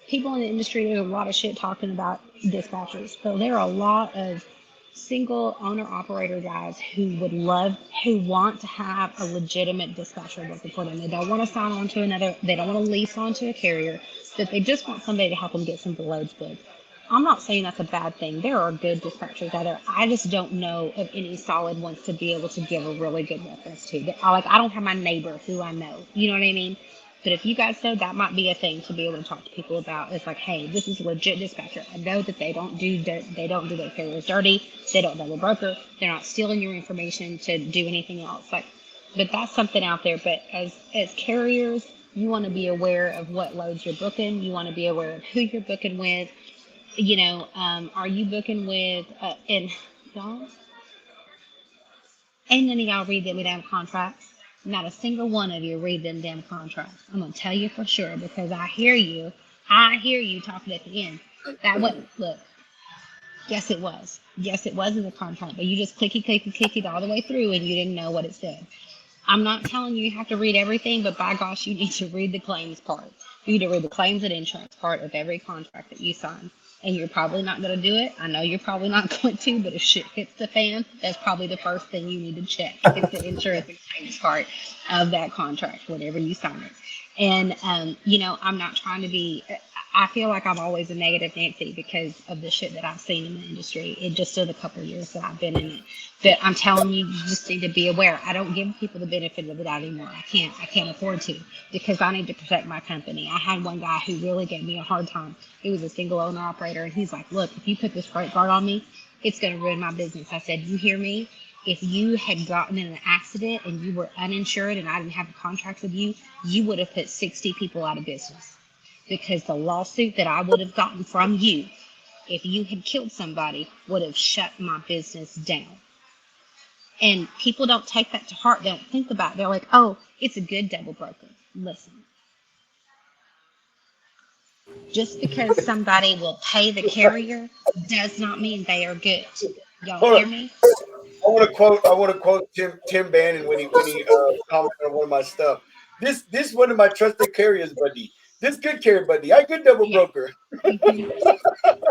people in the industry, there's a lot of shit talking about dispatchers. So there are a lot of single owner operator guys who want to have a legitimate dispatcher working for them. They don't want to sign on to they don't want to lease onto a carrier, but they just want somebody to help them get some loads booked. I'm not saying that's a bad thing. There are good dispatchers out there. I just don't know of any solid ones to be able to give a really good reference to. I don't have my neighbor who I know. You know what I mean? But if you guys know, that might be a thing to be able to talk to people about. It's like, hey, this is a legit dispatcher. I know that they don't do their carriers dirty. They don't double broker. They're not stealing your information to do anything else. But that's something out there. But as carriers, you want to be aware of what loads you're booking. You want to be aware of who you're booking with. Are you booking with and y'all? Ain't none of y'all read them damn contracts. Not a single one of you read them damn contracts. I'm gonna tell you for sure because I hear you. I hear you talking at the end. That wasn't look. Yes, it was. Yes, it was in the contract, but you just clicky all the way through and you didn't know what it said. I'm not telling you have to read everything, but by gosh, you need to read the claims part. You need to read the claims and insurance part of every contract that you sign. And you're probably not going to do it. I know you're probably not going to, but if shit hits the fan, that's probably the first thing you need to check. It's the insurance and claims part of that contract, whenever you sign it. And, I'm not trying to be, I feel like I'm always a negative Nancy because of the shit that I've seen in the industry. It just in a couple of years that I've been in it. But I'm telling you, you just need to be aware. I don't give people the benefit of the doubt anymore. I can't afford to because I need to protect my company. I had one guy who really gave me a hard time. He was a single owner operator and he's like, look, if you put this freight guard on me, it's going to ruin my business. I said, you hear me? If you had gotten in an accident and you were uninsured and I didn't have a contract with you, you would have put 60 people out of business because the lawsuit that I would have gotten from you, if you had killed somebody, would have shut my business down. And people don't take that to heart. They don't think about it. They're like, oh, it's a good double broker. Listen, just because somebody will pay the carrier does not mean they are good. Y'all Hold hear on. me? I want to quote Tim Bannon when he commented on one of my stuff. This one of my trusted carriers, buddy. This good carrier, buddy. I good double Yeah. broker.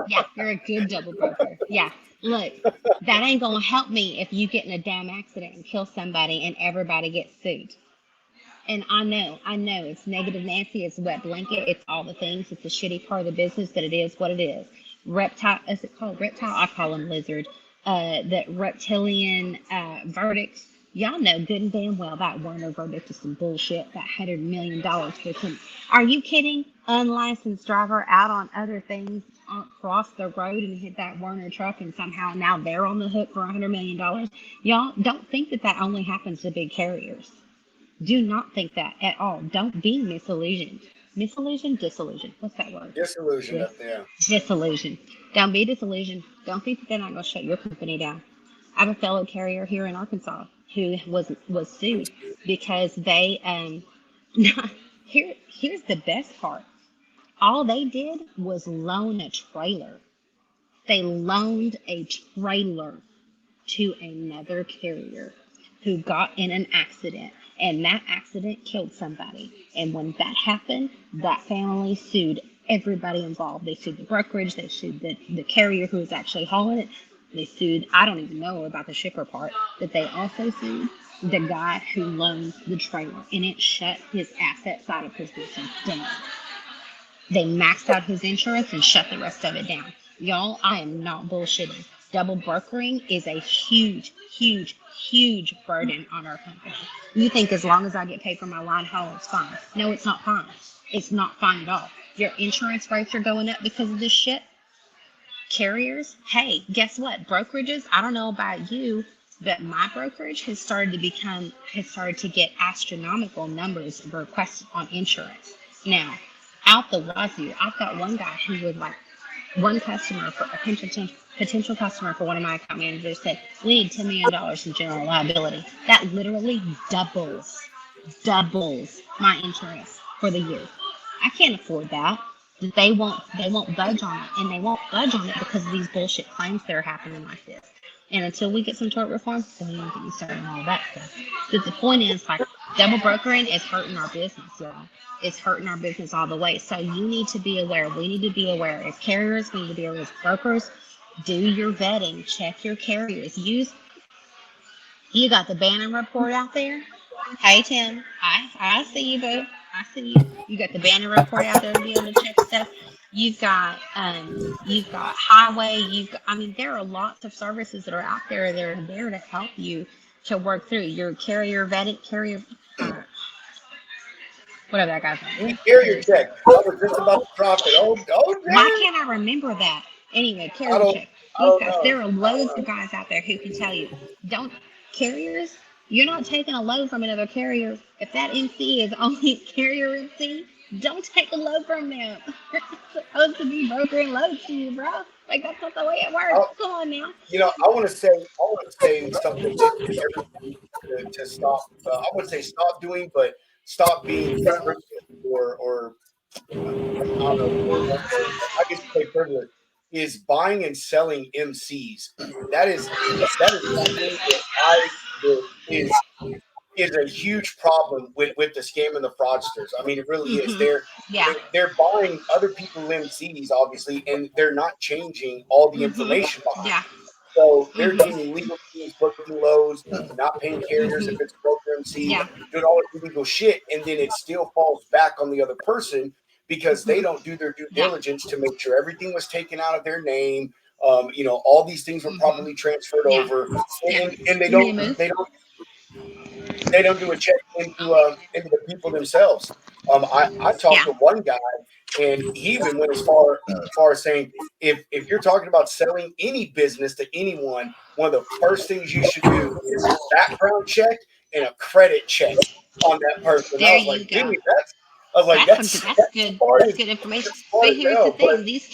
Yeah, you're a good double broker. Yeah. Look, that ain't gonna help me if you get in a damn accident and kill somebody and everybody gets sued. And I know, it's negative Nancy, it's wet blanket, it's all the things, it's a shitty part of the business, but it is what it is. Reptile, is it called reptile? I call them lizard. That reptilian verdicts. Y'all know good and damn well that Werner verdict is some bullshit. That $100 million for some. Are you kidding? Unlicensed driver out on other things across the road and hit that Werner truck and somehow now they're on the hook for $100 million. Y'all don't think that only happens to big carriers. Do not think that at all. Don't be misillusioned. Misillusioned? Disillusioned. What's that word? Disillusioned up there. Disillusioned. Don't be disillusioned. Don't think that they're not going to shut your company down. I have a fellow carrier here in Arkansas who was sued because they here's the best part. All they did was loan a trailer. They loaned a trailer to another carrier who got in an accident, and that accident killed somebody. And when that happened, that family sued everybody involved. They sued the brokerage, they sued the carrier who was actually hauling it, they sued, I don't even know about the shipper part, but they also sued the guy who loaned the trailer, and it shut his asset side of his business down. They maxed out his insurance and shut the rest of it down. Y'all, I am not bullshitting. Double brokering is a huge, huge, huge burden on our company. You think as long as I get paid for my line haul, it's fine. No, it's not fine. It's not fine at all. Your insurance rates are going up because of this shit. Carriers, hey, guess what? Brokerages, I don't know about you, but my brokerage has started to get astronomical numbers of requests on insurance. Now, out the wazoo, I've got one guy who was like, one customer for a potential customer for one of my account managers said, we need $10 million in general liability. That literally doubles my insurance for the year. I can't afford that. They won't budge on it, and they won't budge on it because of these bullshit claims that are happening like this. And until we get some tort reform, then we don't get you started on all that stuff. But the point is, like, double brokering is hurting our business, y'all. It's hurting our business all the way. So you need to be aware. We need to be aware. As carriers, we need to be aware. As brokers, do your vetting. Check your carriers. You got the Bannon report out there. Hey, Tim. I see you, boo. I see you. You got the Bannon report out there to be able to check stuff. You've got Highway. There are lots of services that are out there that are there to help you to work through your carrier vetting, whatever that guy's name. Carrier check. I was just about to drop it. Oh, Why can't I remember that? Anyway, carrier check. These guys, there are loads of guys out there who can tell you, carriers, you're not taking a load from another carrier. If that MC is only carrier MC, don't take a load from them. They're supposed to be brokering loads to you, bro. Like, that's not the way it works. Come on now. I want to say something to stop. I wouldn't say stop doing, but stop being frivolous or I don't know. I guess play frivolous is buying and selling MCs. That is something that is a huge problem with the scam and the fraudsters. I mean, it really is. They're buying other people's MCs, obviously, and they're not changing all the information behind. Yeah. So they're doing illegal things, booking lows, not paying carriers if it's a broker MC, doing all this illegal shit, and then it still falls back on the other person because they don't do their due diligence to make sure everything was taken out of their name. All these things were properly transferred over, and they don't do a check into the people themselves. I talked to one guy, and he even went as far as saying, if you're talking about selling any business to anyone, one of the first things you should do is a background check and a credit check on that person. There I was like, dude, that's good information. But here's the thing: these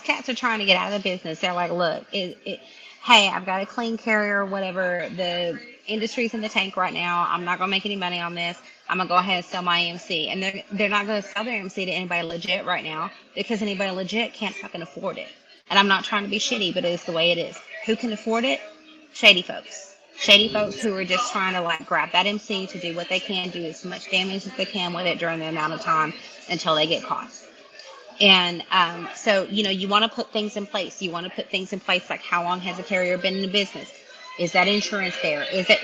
cats are trying to get out of the business. They're like, look, hey, I've got a clean carrier, whatever. The industry's in the tank right now. I'm not gonna make any money on this. I'm gonna go ahead and sell my MC, and they're not gonna sell their MC to anybody legit right now because anybody legit can't fucking afford it. And I'm not trying to be shitty, but it's the way it is. Who can afford it? Shady folks. Shady folks who are just trying to like grab that MC to do what they can, do as much damage as they can with it during the amount of time until they get caught. And so, you want to put things in place. You want to put things in place like how long has a carrier been in the business? Is that insurance there? Is it,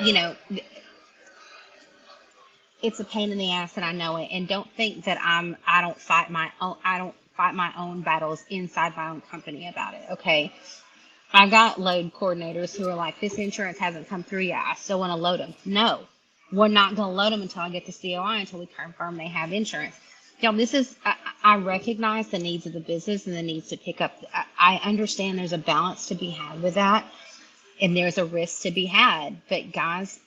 it's a pain in the ass, and I know it. And don't think that I don't fight my own battles inside my own company about it. Okay. I got load coordinators who are like, this insurance hasn't come through yet. I still want to load them. No, we're not going to load them until I get the COI, until we confirm they have insurance. Y'all, I recognize the needs of the business and the needs to pick up. I understand there's a balance to be had with that, and there's a risk to be had. But guys,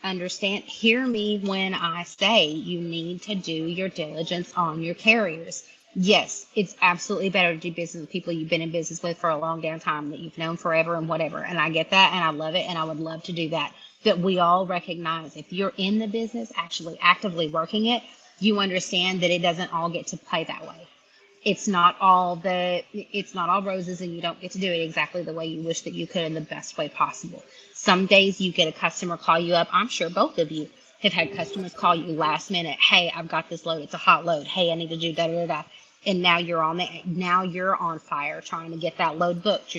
hear me when I say you need to do your diligence on your carriers. Yes, it's absolutely better to do business with people you've been in business with for a long damn time, that you've known forever and whatever. And I get that, and I love it, and I would love to do that. But we all recognize if you're in the business, actually actively working it, you understand that it doesn't all get to play that way. It's not all roses, and you don't get to do it exactly the way you wish that you could in the best way possible. Some days you get a customer call you up. I'm sure both of you have had customers call you last minute. Hey, I've got this load. It's a hot load. Hey, I need to do da da da. And now you're on fire trying to get that load booked.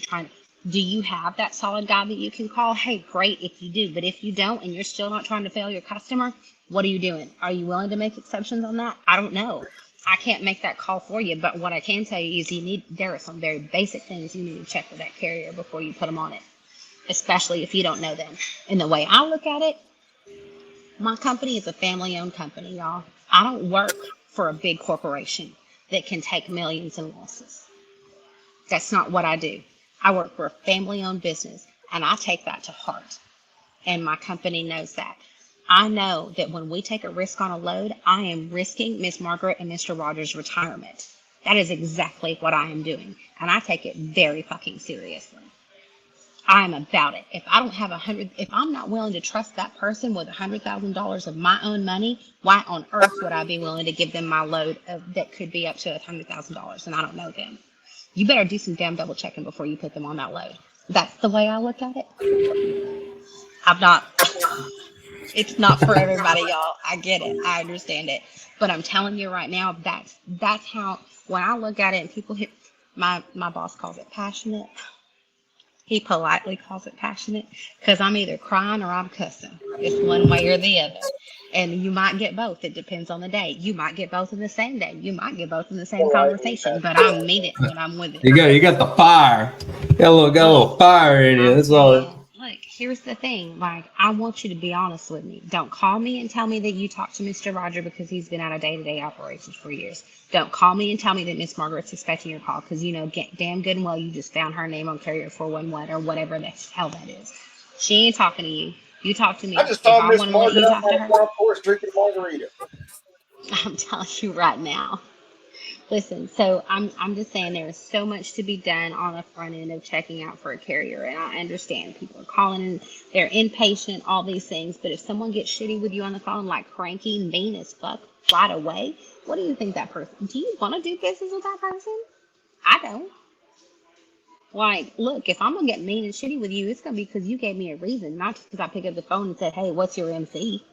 Do you have that solid guy that you can call? Hey, great if you do. But if you don't and you're still not trying to fail your customer, what are you doing? Are you willing to make exceptions on that? I don't know. I can't make that call for you, but what I can tell you is there are some very basic things you need to check with that carrier before you put them on it, especially if you don't know them. And the way I look at it, my company is a family-owned company, y'all. I don't work for a big corporation that can take millions in losses. That's not what I do. I work for a family-owned business, and I take that to heart. And my company knows that. I know that when we take a risk on a load, I am risking Miss Margaret and Mr. Rogers' retirement. That is exactly what I am doing. And I take it very fucking seriously. I'm about it. If I'm not willing to trust that person with $100,000 of my own money, why on earth would I be willing to give them my load that could be up to $100,000 and I don't know them? You better do some damn double checking before you put them on that load. That's the way I look at it. It's not for everybody, y'all. I get it. I understand it. But I'm telling you right now, that's how, when I look at it and people hit, my boss calls it passionate. He politely calls it passionate because I'm either crying or I'm cussing. It's one way or the other. And you might get both. It depends on the day. You might get both in the same day. You might get both in the same conversation, but I mean it when I'm with it. You got the fire. Got a little fire in you. That's all. Look, here's the thing. Like, I want you to be honest with me. Don't call me and tell me that you talked to Mr. Roger because he's been out of day-to-day operations for years. Don't call me and tell me that Miss Margaret's expecting your call because you know damn good and well you just found her name on Carrier 411 or whatever the hell that is. She ain't talking to you. You talk to me. I just saw Miss Margaret talk on to the her. front porch drinking margarita. I'm telling you right now. Listen, so I'm just saying there is so much to be done on the front end of checking out for a carrier, and I understand people are calling and they're impatient, all these things. But if someone gets shitty with you on the phone, like cranky, mean as fuck, right away, what do you think that person? Do you want to do business with that person? I don't. Like, look, if I'm gonna get mean and shitty with you, it's gonna be because you gave me a reason, not just because I picked up the phone and said, "Hey, what's your MC?"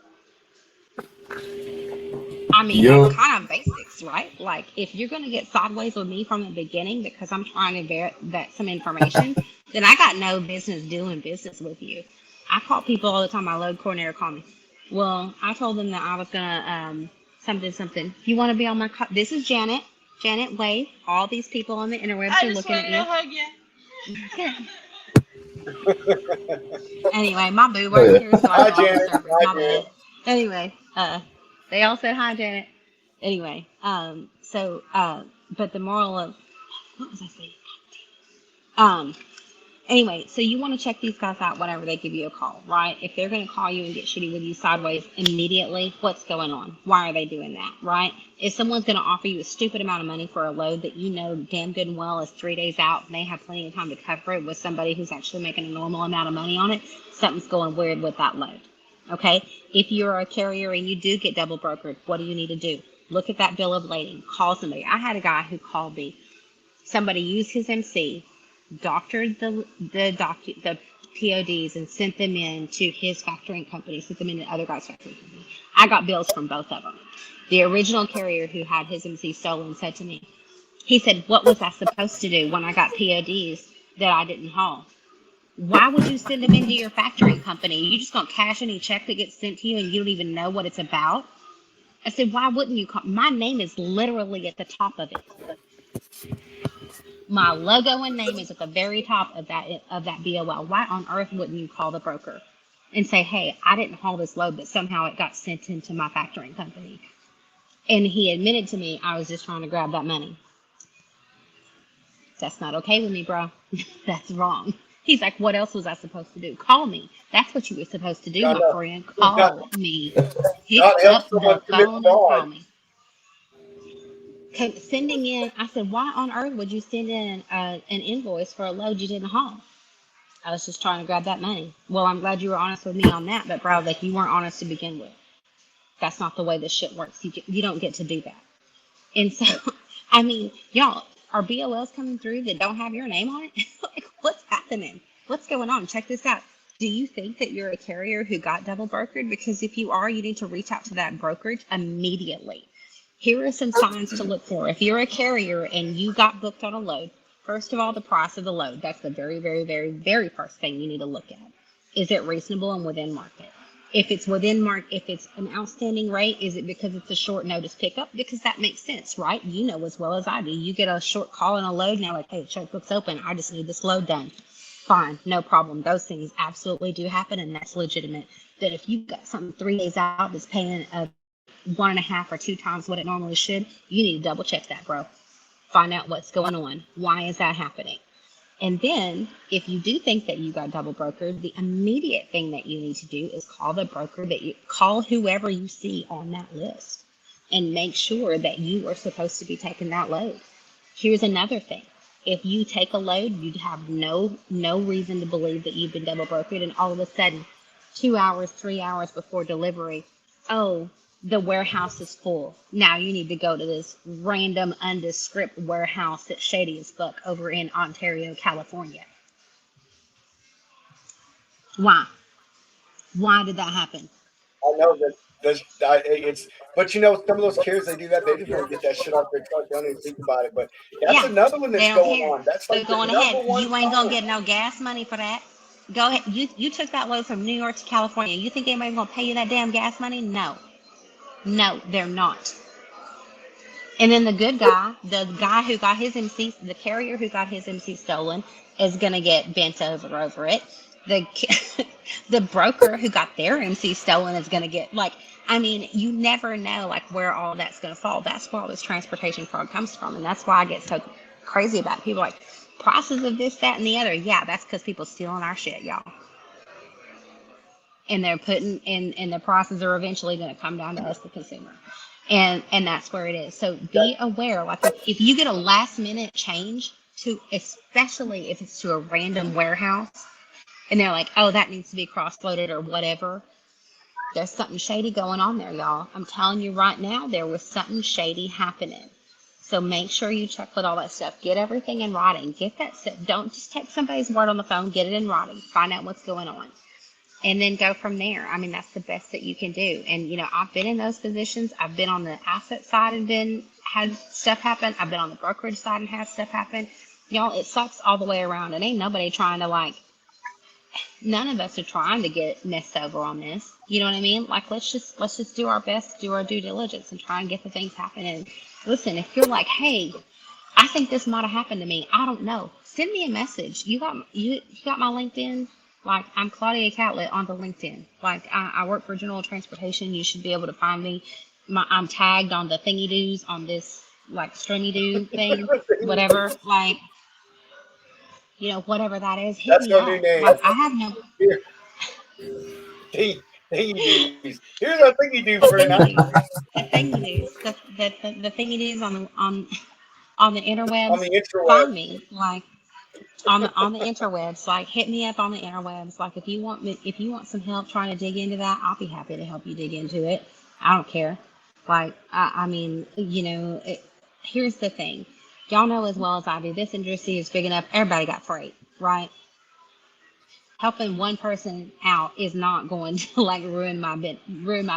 I mean, that's kind of basics, right? Like, if you're going to get sideways with me from the beginning because I'm trying to vet some information, then I got no business doing business with you. I call people all the time. My load coordinator called me. Well, I told them that I was going to something. You want to be on my call? This is Janet. Janet, wave. All these people on the interwebs are looking at you. I just wanted to hug you. Anyway, my boo works here, so I call the service. My bad. Anyway, they all said hi, Janet. Anyway, but the moral of what was I saying? Anyway, so you want to check these guys out whenever they give you a call, right? If they're going to call you and get shitty with you sideways immediately, what's going on? Why are they doing that, right? If someone's going to offer you a stupid amount of money for a load that you know damn good and well is 3 days out and they have plenty of time to cover it with somebody who's actually making a normal amount of money on it, something's going weird with that load. Okay, if you're a carrier and you do get double brokered, what do you need to do? Look at that bill of lading. Call somebody. I had a guy who called me. Somebody used his MC, doctored the PODs, and sent them in to his factoring company. Sent them in to other guys' factoring company. I got bills from both of them. The original carrier who had his MC stolen said to me, he said, "What was I supposed to do when I got PODs that I didn't haul? Why would you send them into your factoring company? You just gonna cash any check that gets sent to you and you don't even know what it's about?" I said, "Why wouldn't you call? My name is literally at the top of it. My logo and name is at the very top of that BOL. Why on earth wouldn't you call the broker and say, 'Hey, I didn't haul this load, but somehow it got sent into my factoring company'?" And he admitted to me, "I was just trying to grab that money." That's not okay with me, bro. That's wrong. He's like, "What else was I supposed to do? Call me. That's what you were supposed to do, my friend. Call me. Pick up the phone and call me." Sending in, I said, "Why on earth would you send in an invoice for a load you didn't haul?" "I was just trying to grab that money." "Well, I'm glad you were honest with me on that, but bro, like, you weren't honest to begin with. That's not the way this shit works. You don't get to do that." And so I mean, y'all, are BOLs coming through that don't have your name on it? Like, what's happening? What's going on? Check this out. Do you think that you're a carrier who got double brokered? Because if you are, you need to reach out to that brokerage immediately. Here are some signs to look for. If you're a carrier and you got booked on a load, first of all, the price of the load. That's the very, very, very, very first thing you need to look at. Is it reasonable and within market? If it's within market, if it's an outstanding rate, is it because it's a short notice pickup? Because that makes sense, right? You know as well as I do. You get a short call and a load, now like, hey, checkbook's open. I just need this load done. Fine, no problem. Those things absolutely do happen, and that's legitimate. That if you got something 3 days out that's paying a 1.5 or 2 times what it normally should, you need to double check that, bro. Find out what's going on. Why is that happening? And then if you do think that you got double brokered, the immediate thing that you need to do is call the broker call whoever you see on that list and make sure that you are supposed to be taking that load. Here's another thing. If you take a load, you have no reason to believe that you've been double brokered, and all of a sudden, 2 hours, 3 hours before delivery, oh, the warehouse is full. Now you need to go to this random undescript warehouse that's shady as fuck over in Ontario, California. Why? Why did that happen? I know that it's, but some of those carriers, they do that. They just want to get that shit off their truck. They don't even think about it. But that's another one that's going on. That's like going ahead. You ain't gonna get no gas money for that. Go ahead. You took that load from New York to California. You think anybody's gonna pay you that damn gas money? No. No, they're not. And then the good guy, the guy who got his MC, the carrier who got his MC stolen, is gonna get bent over it. The broker who got their MC stolen is gonna get you never know where all that's gonna fall. That's where all this transportation fraud comes from, and that's why I get so crazy about it. People like prices of this, that, and the other. Yeah, that's because people stealing our shit, y'all. And they're putting in, and the prices are eventually going to come down to us, the consumer, and that's where it is. So be aware. If you get a last minute change especially if it's to a random warehouse, and they're like, oh, that needs to be cross loaded or whatever, there's something shady going on there, y'all. I'm telling you right now, there was something shady happening. So make sure you check with all that stuff. Get everything in writing. Get that stuff. Don't just take somebody's word on the phone. Get it in writing. Find out what's going on. And then go from there. I mean, that's the best that you can do. And, I've been in those positions. I've been on the asset side and had stuff happen. I've been on the brokerage side and had stuff happen. Y'all, it sucks all the way around. And ain't nobody trying to, none of us are trying to get messed over on this. You know what I mean? Let's just do our best, do our due diligence, and try and get the things happening. Listen, if you're like, hey, I think this might have happened to me, I don't know, send me a message. You got my LinkedIn? I'm Claudia Catlett on the LinkedIn. I work for General Transportation. You should be able to find me. I'm tagged on the thingy doos on this stringy doo thing, whatever. Whatever that is. Hit That's me your up. new name. I have no. Thingy doos. Here's our thingy do for tonight. The thingy doos. The thingy doos on the interwebs. On the interwebs. Find me on the interwebs. Hit me up on the interwebs. If you want some help trying to dig into that, I'll be happy to help you dig into it. I don't care. Here's the thing. Y'all know as well as I do, this industry is big enough. Everybody got freight, right? Helping one person out is not going to ruin my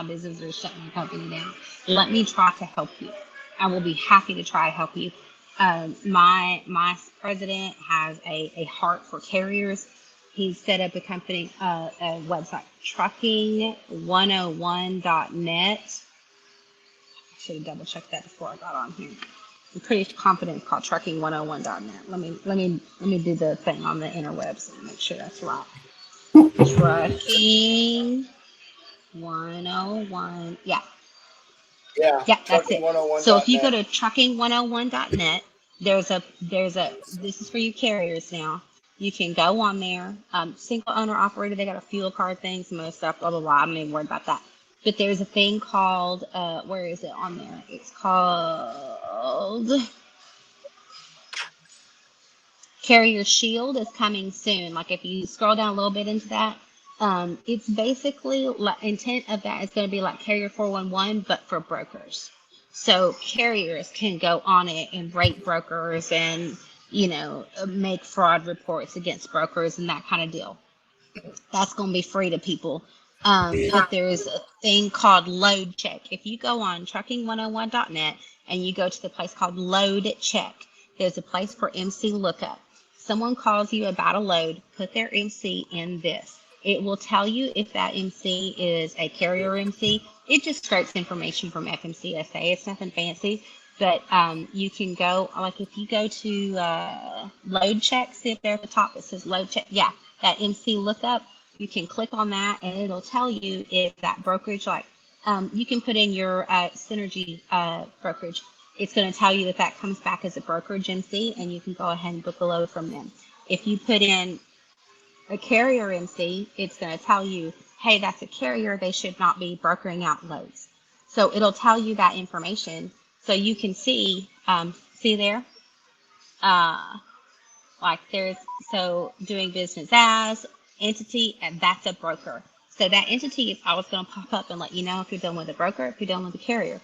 business or shut my company down. Let me try to help you. I will be happy to try to help you. My president has a heart for carriers. He's set up a company, a website, trucking101.net. I should have double checked that before I got on here. I'm pretty confident it's called trucking101.net. Let me do the thing on the interwebs and make sure that's right. Trucking 101. Yeah, that's it. So if you go to trucking101.net, there's a this is for you carriers now. You can go on there. Single owner operator, they got a fuel card thing, some other stuff, blah blah blah. I'm not even worried about that. But there's a thing called where is it on there? It's called Carrier Shield is coming soon. If you scroll down a little bit into that, it's basically intent of that is going to be like Carrier 411, but for brokers. So carriers can go on it and rate brokers and, make fraud reports against brokers and that kind of deal. That's going to be free to people. But there's a thing called load check. If you go on trucking101.net and you go to the place called load check, there's a place for MC lookup. Someone calls you about a load, put their MC in this. It will tell you if that MC is a carrier MC. It just scrapes information from FMCSA. It's nothing fancy. But you can go, like if you go to load check, see if there at the top it says load check. Yeah, that MC lookup. You can click on that and it'll tell you if that brokerage, you can put in your Synergy brokerage. It's going to tell you if that comes back as a brokerage MC, and you can go ahead and book a load from them. If you put in a carrier MC, it's going to tell you, hey, that's a carrier. They should not be brokering out loads. So it'll tell you that information. So you can see there, doing business as entity, and that's a broker. So that entity is always going to pop up and let you know if you're dealing with a broker, if you're dealing with a carrier.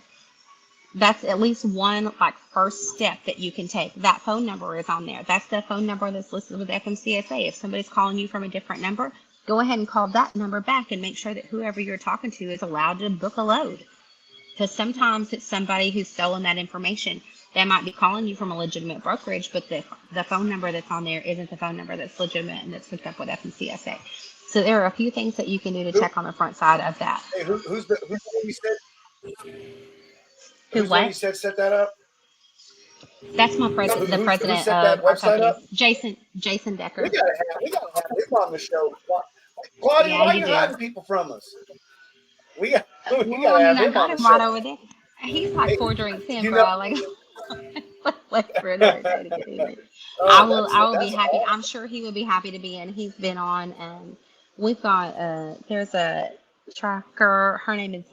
That's at least one first step that you can take. That phone number is on there. That's the phone number that's listed with FMCSA. If somebody's calling you from a different number, go ahead and call that number back and make sure that whoever you're talking to is allowed to book a load. Because sometimes it's somebody who's stolen that information. They might be calling you from a legitimate brokerage, but the phone number that's on there isn't the phone number that's legitimate and that's hooked up with FMCSA. So there are a few things that you can do to check on the front side of that. Hey, who's the one you said? Who Who's the one you said set that up? That's my president, the president who set that of our website company, up? Jason Decker. We gotta have him on the show. Claudia, why are you hiding people from us? We gotta have him on the show. Right over there. He's like 4 drinks in, bro. Like for another day to get in. I will be happy. Awesome. I'm sure he would be happy to be in. He's been on. We've got there's a trucker. Her name is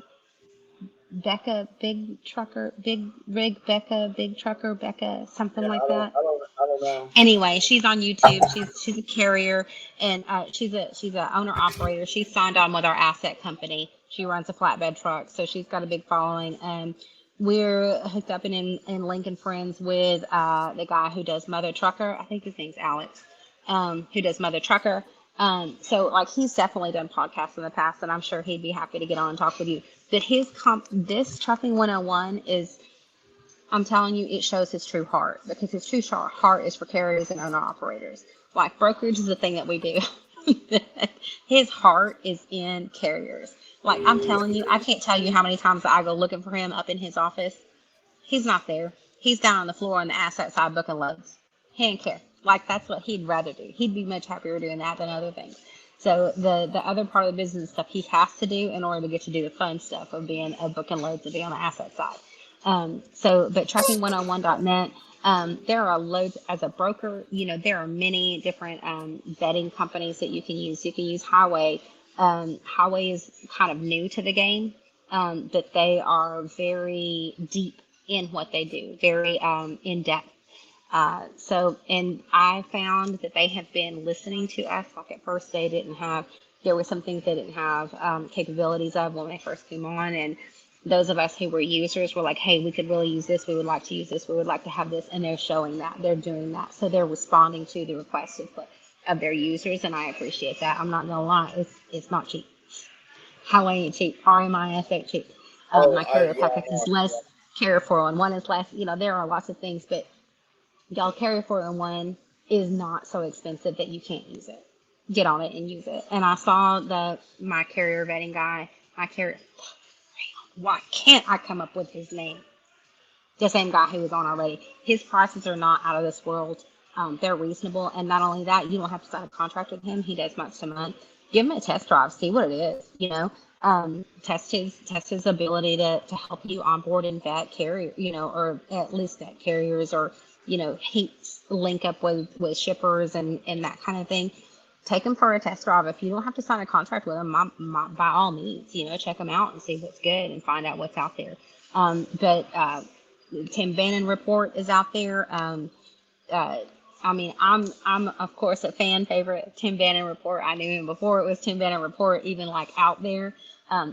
Becca, Big Trucker, Big Rig Becca, Big Trucker Becca, something like that. I don't know. Anyway, she's on YouTube. She's a carrier, and she's a owner operator. She's signed on with our asset company. She runs a flatbed truck, so she's got a big following. We're hooked up in Lincoln Friends with the guy who does Mother Trucker. I think his name's Alex, who does Mother Trucker. So he's definitely done podcasts in the past, and I'm sure he'd be happy to get on and talk with you. But this Trucking 101 is, I'm telling you, it shows his true heart, because his true heart is for carriers and owner operators. Brokerage is the thing that we do. His heart is in carriers. I'm telling you, I can't tell you how many times I go looking for him up in his office. He's not there. He's down on the floor on the asset side booking loads. He ain't care. That's what he'd rather do. He'd be much happier doing that than other things. So the other part of the business stuff he has to do in order to get to do the fun stuff of being a booking loads to be on the asset side. But trucking101.net, there are loads as a broker. There are many different vetting companies that you can use. You can use Highway. Highway is kind of new to the game, but they are very deep in what they do, very in depth. And I found that they have been listening to us. At first there were some things they didn't have capabilities of when they first came on. And those of us who were users were like, hey, we could really use this. We would like to use this. We would like to have this. And they're showing that. They're doing that. So they're responding to the requests of their users. And I appreciate that. I'm not going to lie. It's not cheap. Highway ain't cheap. RMIS ain't cheap. My carrier package is less. Carrier 401 is less. There are lots of things, but y'all, Carrier 401 is not so expensive that you can't use it. Get on it and use it. And I saw my carrier vetting guy, why can't I come up with his name? The same guy who was on already. His prices are not out of this world. They're reasonable. And not only that, you don't have to sign a contract with him. He does month to month. Give him a test drive. See what it is, test his ability to help you onboard and vet carrier, or at least vet carriers, or he link up with shippers and that kind of thing. Take them for a test drive. If you don't have to sign a contract with them, by all means, check them out and see what's good and find out what's out there. But Tim Bannon report is out there. I'm of course a fan favorite. Tim Bannon report. I knew him before it was Tim Bannon report, even out there.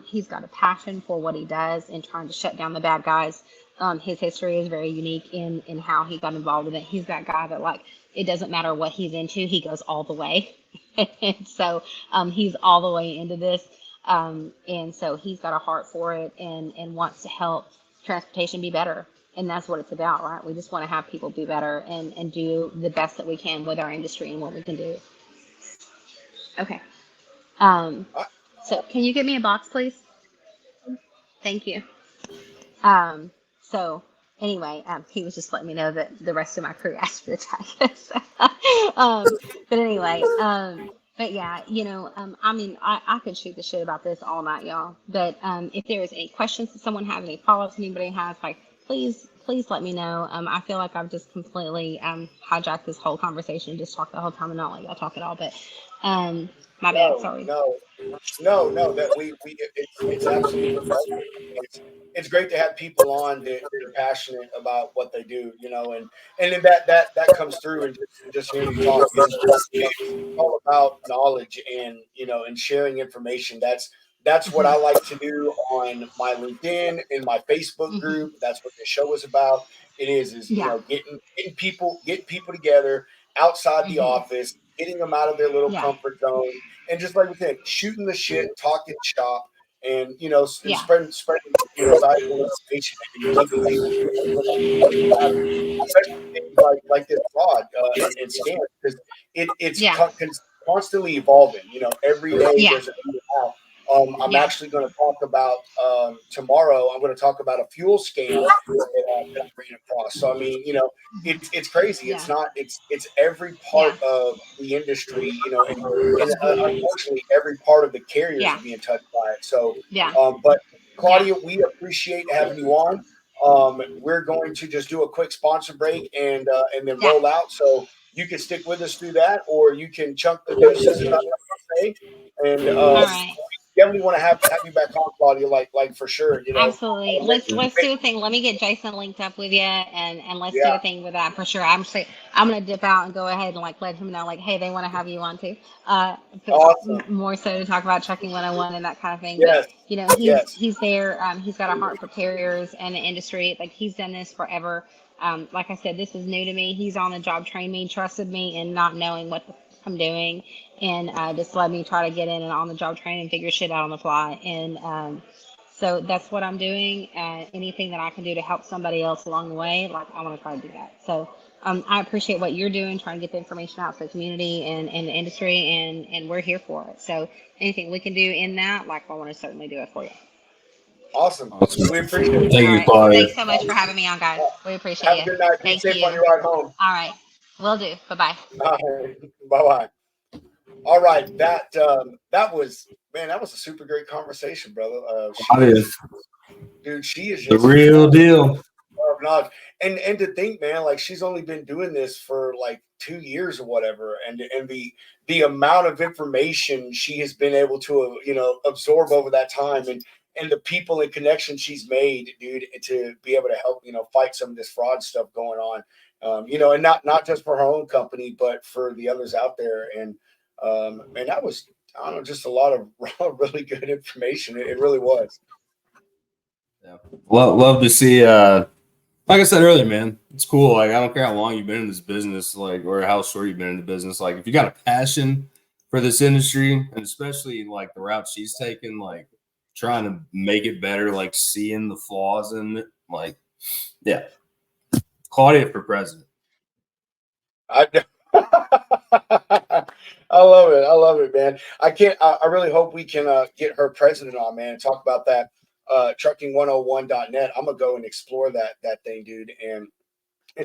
He's got a passion for what he does and trying to shut down the bad guys. His history is very unique in how he got involved in it. He's that guy that, like, it doesn't matter what he's into, he goes all the way. And so he's all the way into this. And so he's got a heart for it and wants to help transportation be better. And that's what it's about, right? We just want to have people be better and do the best that we can with our industry and what we can do. Okay. So can you get me a box, please? Thank you. So anyway, he was just letting me know that the rest of my crew asked for the tag. So, but anyway, but yeah, I mean, I could shoot the shit about this all night, y'all. But if there's any questions that someone has, any follow-ups anybody has, like, please let me know. I feel like I've just completely hijacked this whole conversation, just talked the whole time and not let y'all talk at all. But my bad, sorry. No. That it's absolutely right. It's great to have people on that are passionate about what they do, and then that comes through and just hearing you talk. It's all about knowledge and and sharing information. That's what I like to do on my LinkedIn and my Facebook group. That's what the show is about. It is getting people together outside the office, getting them out of their little comfort zone, and just like we said, shooting the shit, talking shop, and and spreading valuable information. Especially things like this fraud and scam, because it's constantly evolving. Every day there's a new app. I'm actually going to talk about tomorrow. I'm going to talk about a fuel scam that I ran across. So I mean, it's crazy. It's not. It's every part of the industry. And unfortunately, every part of the carriers are being touched by it. So but Claudia, we appreciate having you on. We're going to just do a quick sponsor break and then roll out. So you can stick with us through that, or you can chunk the deuces and all right. Definitely want to have you back on, Claudia, like for sure. Absolutely. Let's do a thing. Let me get Jason linked up with you and let's do a thing with that for sure. I'm gonna dip out and go ahead and let him know, hey, they want to have you on too. Awesome. More so to talk about Trucking 101 and that kind of thing. Yes. But he's there. He's got a heart for carriers and the industry. Like, he's done this forever. Like I said, this is new to me. He's on the job, trained me, trusted me, and not knowing what I'm doing, and just let me try to get in and on the job training and figure shit out on the fly. And so that's what I'm doing. Anything that I can do to help somebody else along the way, I want to try to do that. So I appreciate what you're doing, trying to get the information out to the community and the industry, and we're here for it. So anything we can do in that, I want to certainly do it for you. Awesome. We appreciate it. Thank you, Claudia. Thanks so much for having me on, guys. We appreciate Have you. a good night. Be safe on your ride home. All right. Will do. Bye-bye. Bye-bye. All right. That was a super great conversation, brother. Dude, she is just the real deal. And to think, man, she's only been doing this for 2 years or whatever, and the amount of information she has been able to absorb over that time, and the people and connections she's made, dude, to be able to help fight some of this fraud stuff going on, and not just for her own company, but for the others out there. And that was, I don't know, just a lot of really good information. It really was. Yeah, love to see. Like I said earlier, man, it's cool. I don't care how long you've been in this business, or how short you've been in the business. If you got a passion for this industry, and especially the route she's taken, trying to make it better, seeing the flaws in it, Claudia for president. I love it, man. I really hope we can get her president on, man, and talk about that. Trucking101.net. I'm gonna go and explore that thing, dude, and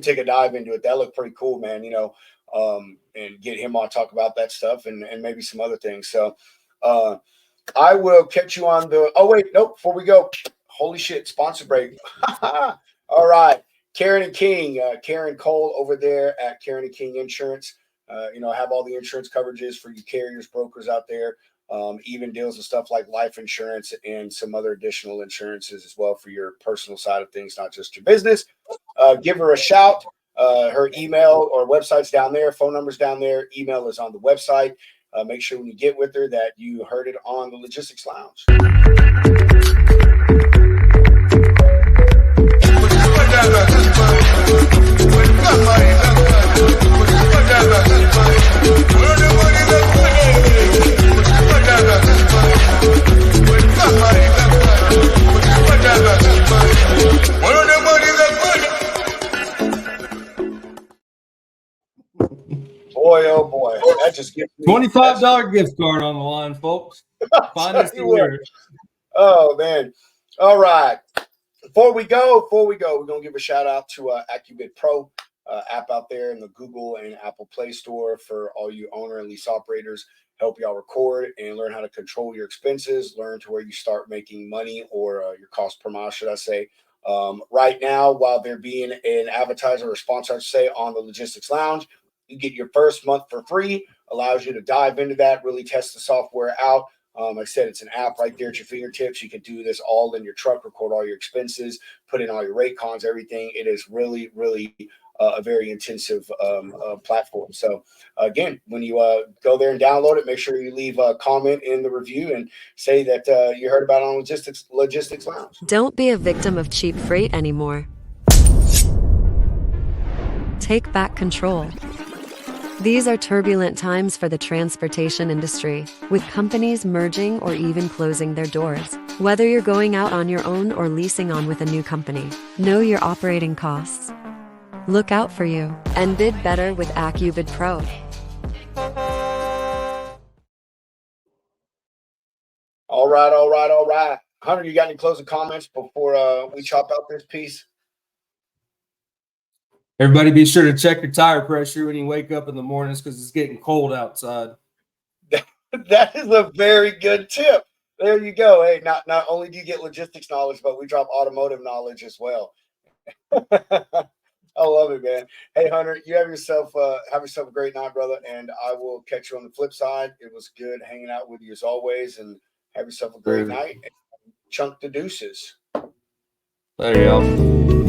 take a dive into it. That looked pretty cool, man. And get him on, talk about that stuff and maybe some other things. So I will catch you on the. Oh wait, nope. Before we go, holy shit, sponsor break. All right, Karen and King, Karen Cole over there at Karen and King Insurance. Have all the insurance coverages for you carriers, brokers out there. Even deals with stuff like life insurance and some other additional insurances as well for your personal side of things, not just your business. Give her a shout. Her email or website's down there. Phone number's down there. Email is on the website. make sure when you get with her that you heard it on the Logistics Lounge. Boy, oh boy, that just gives me $25 gift card on the line, folks. Finest you what. years. Oh man! All right. Before we go, we're gonna give a shout out to AccuBid Pro app out there in the Google and Apple Play Store for all you owner and lease operators. Help y'all record and learn how to control your expenses. Learn to where you start making money or your cost per mile, should I say? Right now, while there being an advertiser or sponsor, say on the Logistics Lounge, you get your first month for free. Allows you to dive into that, really test the software out. Like I said, it's an app right there at your fingertips. You can do this all in your truck, record all your expenses, put in all your rate cons, everything. It is really, really a very intensive platform. So again, when you go there and download it, make sure you leave a comment in the review and say that you heard about it on Logistics Lounge. Don't be a victim of cheap freight anymore. Take back control. These are turbulent times for the transportation industry, with companies merging or even closing their doors. Whether you're going out on your own or leasing on with a new company, know your operating costs. Look out for you and bid better with AccuBid Pro. All right. Hunter, you got any closing comments before we chop out this piece? Everybody be sure to check your tire pressure when you wake up in the mornings because it's getting cold outside. That is a very good tip. There you go. Hey, not only do you get logistics knowledge, but we drop automotive knowledge as well. I love it, man. Hey, Hunter, you have yourself a great night, brother, and I will catch you on the flip side. It was good hanging out with you as always, and have yourself a great night. Chunk the deuces. There you go.